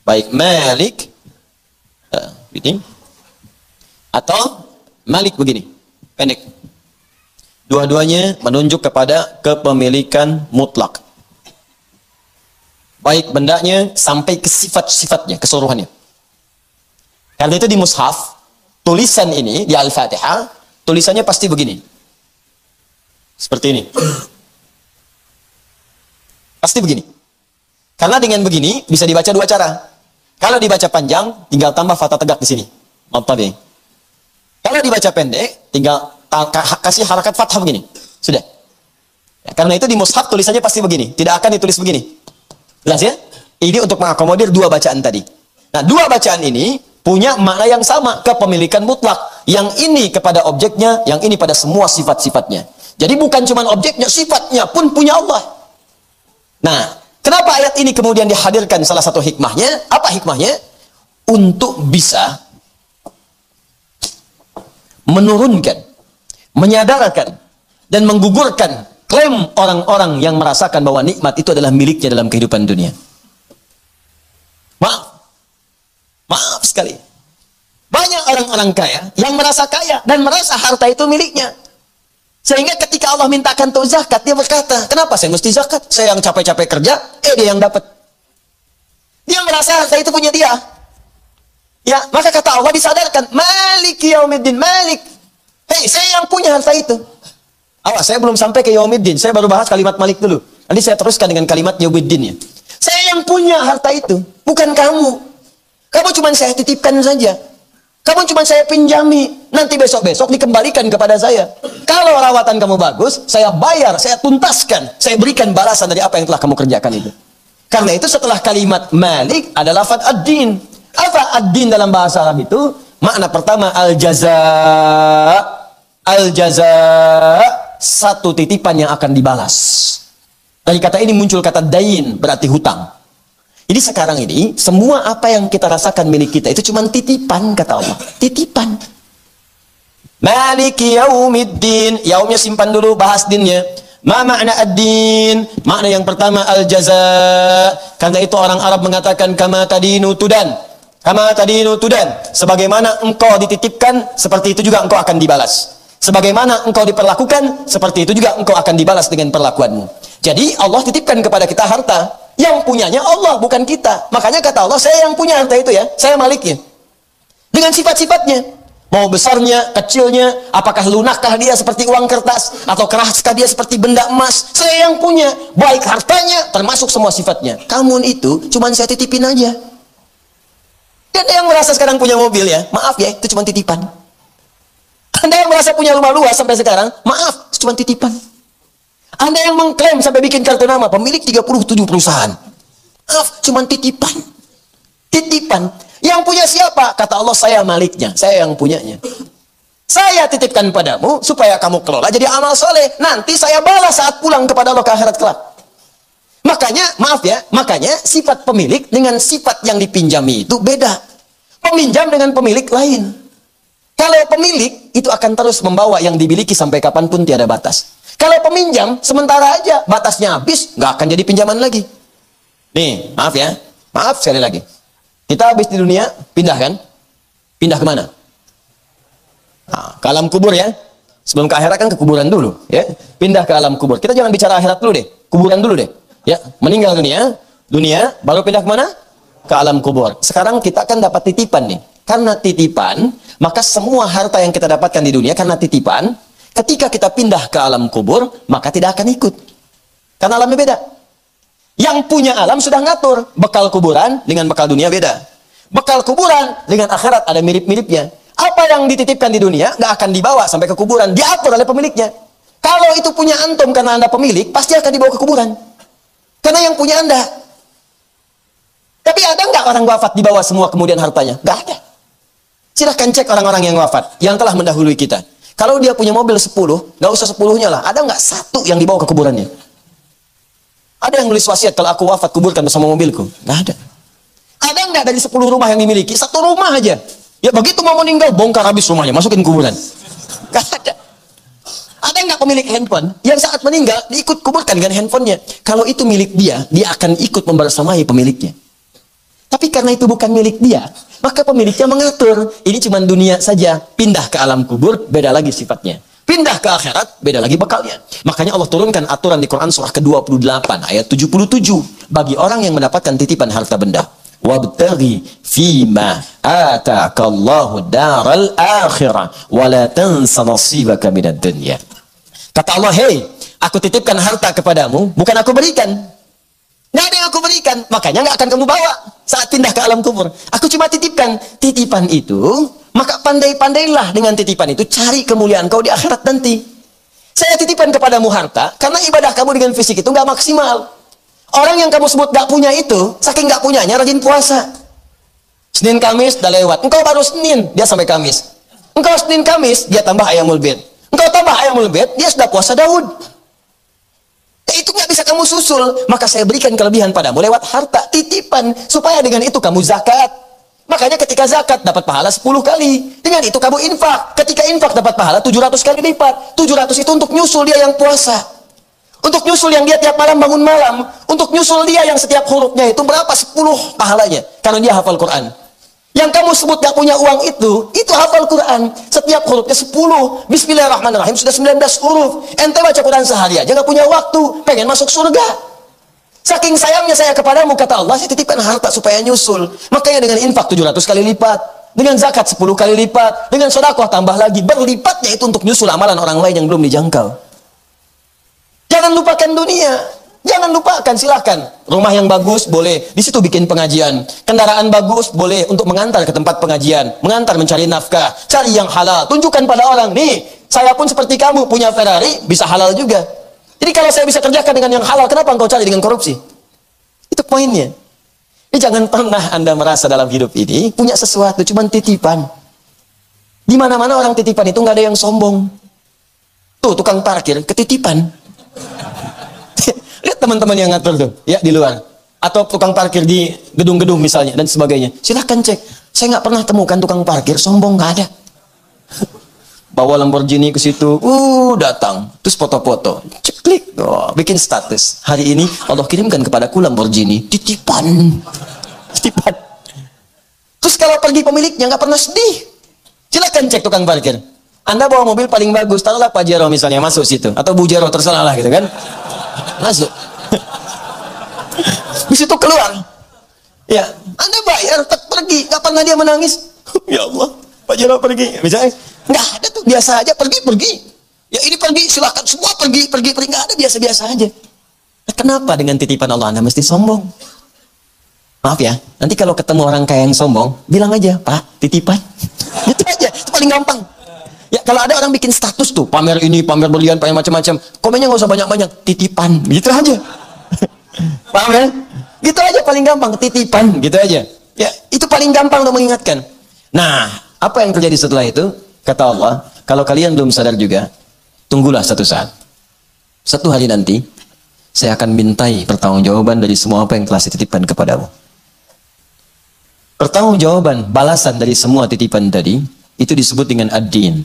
Speaker 2: Baik Malik ini atau Malik begini, pendek. Dua-duanya menunjuk kepada kepemilikan mutlak. Baik bendanya sampai ke sifat-sifatnya, keseluruhannya. Karena itu di mushaf, tulisan ini di Al-Fatihah, tulisannya pasti begini. Seperti ini. Pasti begini. Karena dengan begini bisa dibaca 2 cara. Kalau dibaca panjang, tinggal tambah fathah tegak di sini. Mantabi. Kalau dibaca pendek, tinggal kasih harakat fathah begini. Sudah. Ya, karena itu di mushaf tulisannya pasti begini. Tidak akan ditulis begini. Jelas ya? Ini untuk mengakomodir 2 bacaan tadi. Nah, 2 bacaan ini punya makna yang sama, kepemilikan mutlak. Yang ini kepada objeknya, yang ini pada semua sifat-sifatnya. Jadi bukan cuma objeknya, sifatnya pun punya Allah. Nah, kenapa ayat ini kemudian dihadirkan? Salah satu hikmahnya, apa hikmahnya? Untuk bisa menurunkan, menyadarkan, dan menggugurkan klaim orang-orang yang merasakan bahwa nikmat itu adalah miliknya dalam kehidupan dunia. Maaf sekali. Banyak orang-orang kaya yang merasa kaya dan merasa harta itu miliknya. Sehingga ketika Allah mintakan untuk zakat, dia berkata, kenapa saya mesti zakat? Saya yang capek-capek kerja, dia yang dapat. Dia merasa harta itu punya dia. Ya, maka kata Allah disadarkan, Maliki Yaumiddin, Malik. Hei, saya yang punya harta itu. Awas, saya belum sampai ke Yaumiddin. Saya baru bahas kalimat Malik dulu. Nanti saya teruskan dengan kalimat Yaumiddin ya. Saya yang punya harta itu, bukan kamu. Kamu cuma saya titipkan saja. Kamu cuma saya pinjami. Nanti besok-besok dikembalikan kepada saya. Kalau rawatan kamu bagus, saya bayar, saya tuntaskan. Saya berikan balasan dari apa yang telah kamu kerjakan itu. Karena itu setelah kalimat Malik ada lafaz ad-din. Apa ad-din dalam bahasa Arab itu? Makna pertama al-jaza. Al-jaza, satu titipan yang akan dibalas. Dari kata ini muncul kata dain, berarti hutang. Jadi sekarang ini, semua apa yang kita rasakan milik kita, itu cuma titipan, kata Allah. Titipan. Maliki Yaumiddin. Yaumnya simpan dulu, bahas dinnya. Ma makna ad-din? Makna yang pertama, al-jaza. Karena itu orang Arab mengatakan, kama tadinu tudan. Kama tadinu tudan. Sebagaimana engkau dititipkan, seperti itu juga engkau akan dibalas. Sebagaimana engkau diperlakukan, seperti itu juga engkau akan dibalas dengan perlakuanmu. Jadi Allah titipkan kepada kita harta. Yang punyanya Allah, bukan kita. Makanya kata Allah, saya yang punya harta itu ya. Saya maliknya. Dengan sifat-sifatnya. Mau besarnya, kecilnya, apakah lunakkah dia seperti uang kertas, atau keraskah dia seperti benda emas. Saya yang punya. Baik hartanya, termasuk semua sifatnya. Kamu itu, cuman saya titipin aja. Dan yang merasa sekarang punya mobil ya, maaf ya, itu cuma titipan. Anda yang merasa punya rumah luas sampai sekarang, maaf, cuma titipan. Anda yang mengklaim sampai bikin kartu nama, pemilik 37 perusahaan. Maaf, cuma titipan. Titipan. Yang punya siapa? Kata Allah, saya maliknya, saya yang punyanya. Saya titipkan padamu, supaya kamu kelola jadi amal soleh. Nanti saya balas saat pulang kepada Allah ke akhirat kelak. Makanya, maaf ya, makanya sifat pemilik dengan sifat yang dipinjami itu beda. Peminjam dengan pemilik lain. Kalau pemilik, itu akan terus membawa yang dimiliki sampai kapanpun tiada batas. Kalau peminjam, sementara aja, batasnya habis, nggak akan jadi pinjaman lagi. Nih, maaf ya, maaf sekali lagi. Kita habis di dunia, pindah kan? Pindah kemana? Nah, ke alam kubur ya. Sebelum ke akhirat kan ke kuburan dulu. Ya, pindah ke alam kubur. Kita jangan bicara akhirat dulu deh, kuburan dulu deh. Ya, meninggal dunia, baru pindah kemana? Ke alam kubur. Sekarang kita kan dapat titipan nih. Karena titipan, maka semua harta yang kita dapatkan di dunia karena titipan, ketika kita pindah ke alam kubur, maka tidak akan ikut. Karena alamnya beda. Yang punya alam sudah ngatur. Bekal kuburan dengan bekal dunia beda. Bekal kuburan dengan akhirat ada mirip-miripnya. Apa yang dititipkan di dunia nggak akan dibawa sampai ke kuburan, diatur oleh pemiliknya. Kalau itu punya antum karena Anda pemilik, pasti akan dibawa ke kuburan. Karena yang punya Anda. Tapi ada nggak orang wafat dibawa semua kemudian hartanya? Nggak ada. Silahkan cek orang-orang yang wafat, yang telah mendahului kita. Kalau dia punya mobil 10, nggak usah 10-nya lah. Ada nggak satu yang dibawa ke kuburannya? Ada yang nulis wasiat, kalau aku wafat kuburkan bersama mobilku? Nggak ada. Ada nggak dari 10 rumah yang dimiliki? Satu rumah aja. Ya begitu mau meninggal, bongkar habis rumahnya, masukin kuburan. Nggak ada. Ada nggak pemilik handphone yang saat meninggal diikut kuburkan dengan handphonenya? Kalau itu milik dia, dia akan ikut membersamai pemiliknya. Tapi karena itu bukan milik dia, maka pemiliknya mengatur. Ini cuma dunia saja. Pindah ke alam kubur, beda lagi sifatnya. Pindah ke akhirat, beda lagi bekalnya. Makanya Allah turunkan aturan di Quran surah ke-28 ayat 77 bagi orang yang mendapatkan titipan harta benda. Wabtaghi fima ataakallahu daral akhirah wa la tansa nasibaka minad dunya. Kata Allah, "Hei, aku titipkan harta kepadamu, bukan aku berikan. Nggak ada yang aku berikan, makanya nggak akan kamu bawa saat pindah ke alam kubur. Aku cuma titipkan. Titipan itu, maka pandai-pandailah dengan titipan itu, cari kemuliaan kau di akhirat nanti. Saya titipkan kepadamu harta, karena ibadah kamu dengan fisik itu nggak maksimal. Orang yang kamu sebut nggak punya itu, saking nggak punyanya, rajin puasa. Senin Kamis udah lewat, engkau baru Senin, dia sampai Kamis. Engkau Senin Kamis, dia tambah ayamul bid. Engkau tambah ayamul bid, dia sudah puasa Daud. Itu nggak bisa kamu susul, maka saya berikan kelebihan padamu lewat harta titipan, supaya dengan itu kamu zakat. Makanya ketika zakat dapat pahala 10 kali, dengan itu kamu infak. Ketika infak dapat pahala 700 kali lipat. 700 itu untuk nyusul dia yang puasa, untuk nyusul yang dia tiap malam bangun malam, untuk nyusul dia yang setiap hurufnya itu berapa? 10 pahalanya, karena dia hafal Quran. Yang kamu sebut gak punya uang itu hafal Quran. Setiap hurufnya 10. Bismillahirrahmanirrahim sudah 19 huruf. Ente baca Quran sehari aja gak punya waktu, pengen masuk surga. Saking sayangnya saya kepadamu, kata Allah, saya titipkan harta supaya nyusul. Makanya dengan infak 700 kali lipat, dengan zakat 10 kali lipat, dengan sedekah tambah lagi, berlipatnya itu untuk nyusul amalan orang lain yang belum dijangkau. Jangan lupakan dunia. Jangan lupakan, silahkan. Rumah yang bagus, boleh. Di situ bikin pengajian. Kendaraan bagus, boleh untuk mengantar ke tempat pengajian. Mengantar mencari nafkah. Cari yang halal. Tunjukkan pada orang, nih, saya pun seperti kamu, punya Ferrari, bisa halal juga. Jadi kalau saya bisa kerjakan dengan yang halal, kenapa engkau cari dengan korupsi? Itu poinnya. Jadi jangan pernah Anda merasa dalam hidup ini, punya sesuatu, cuma titipan. Di mana-mana orang titipan itu nggak ada yang sombong. Tuh, tukang parkir, ketitipan. Lihat teman-teman yang ngatur tuh, ya di luar. Atau tukang parkir di gedung-gedung misalnya, dan sebagainya. Silahkan cek. Saya nggak pernah temukan tukang parkir sombong, nggak ada. Bawa Lamborghini ke situ, datang. Terus foto-foto. Cek, klik. Oh, bikin status. Hari ini Allah kirimkan kepadaku Lamborghini. Titipan. Titipan. Terus kalau pergi pemiliknya nggak pernah sedih. Silahkan cek tukang parkir. Anda bawa mobil paling bagus, taruhlah Pajero misalnya, masuk situ. Atau Bujero, terserah lah gitu kan. Masuk. Di situ keluar. Ya, Anda bayar, pergi, nggak pernah dia menangis. Ya Allah, Pak Jero pergi, misalnya, nggak ada tuh, biasa aja, pergi. Ya ini pergi, silakan semua pergi, nggak ada, biasa-biasa aja. Nah, kenapa dengan titipan Allah Anda mesti sombong? Maaf ya, nanti kalau ketemu orang kaya yang sombong, bilang aja, Pak, titipan. Itu aja, itu paling gampang. Ya, kalau ada orang bikin status tuh, pamer ini, pamer berlian, pamer macam-macam, komennya nggak usah banyak-banyak, titipan, gitu aja. Paham ya? Gitu aja paling gampang, titipan, gitu aja. Ya, itu paling gampang untuk mengingatkan. Nah, apa yang terjadi setelah itu? Kata Allah, kalau kalian belum sadar juga, tunggulah satu saat. Satu hari nanti, saya akan mintai pertanggungjawaban dari semua apa yang telah saya titipkan kepadamu. Pertanggungjawaban, balasan dari semua titipan tadi, itu disebut dengan ad-din.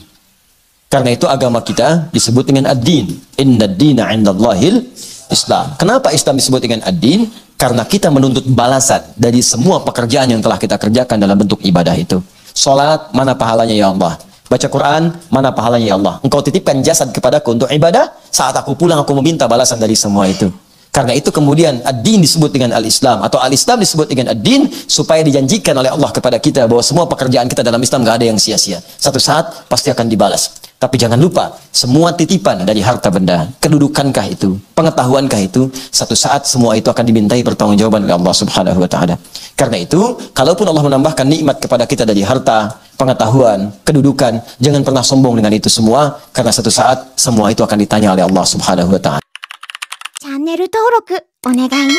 Speaker 2: Karena itu agama kita disebut dengan ad-din. Inna ad-dina 'indallahil Islam. Kenapa Islam disebut dengan ad-din? Karena kita menuntut balasan dari semua pekerjaan yang telah kita kerjakan dalam bentuk ibadah itu. Salat, mana pahalanya ya Allah? Baca Quran, mana pahalanya ya Allah? Engkau titipkan jasad kepadaku untuk ibadah, saat aku pulang aku meminta balasan dari semua itu. Karena itu kemudian ad-din disebut dengan al-Islam, atau al-Islam disebut dengan ad-din, supaya dijanjikan oleh Allah kepada kita bahwa semua pekerjaan kita dalam Islam gak ada yang sia-sia. Satu saat pasti akan dibalas. Tapi jangan lupa, semua titipan dari harta benda, kedudukankah itu, pengetahuankah itu, satu saat semua itu akan dimintai pertanggungjawaban oleh Allah Subhanahu wa taala. Karena itu, kalaupun Allah menambahkan nikmat kepada kita dari harta,
Speaker 1: pengetahuan, kedudukan. Jangan pernah sombong dengan itu semua, karena satu saat semua itu akan ditanya oleh Allah Subhanahu wa taala.
Speaker 3: チャンネル登録お願いね。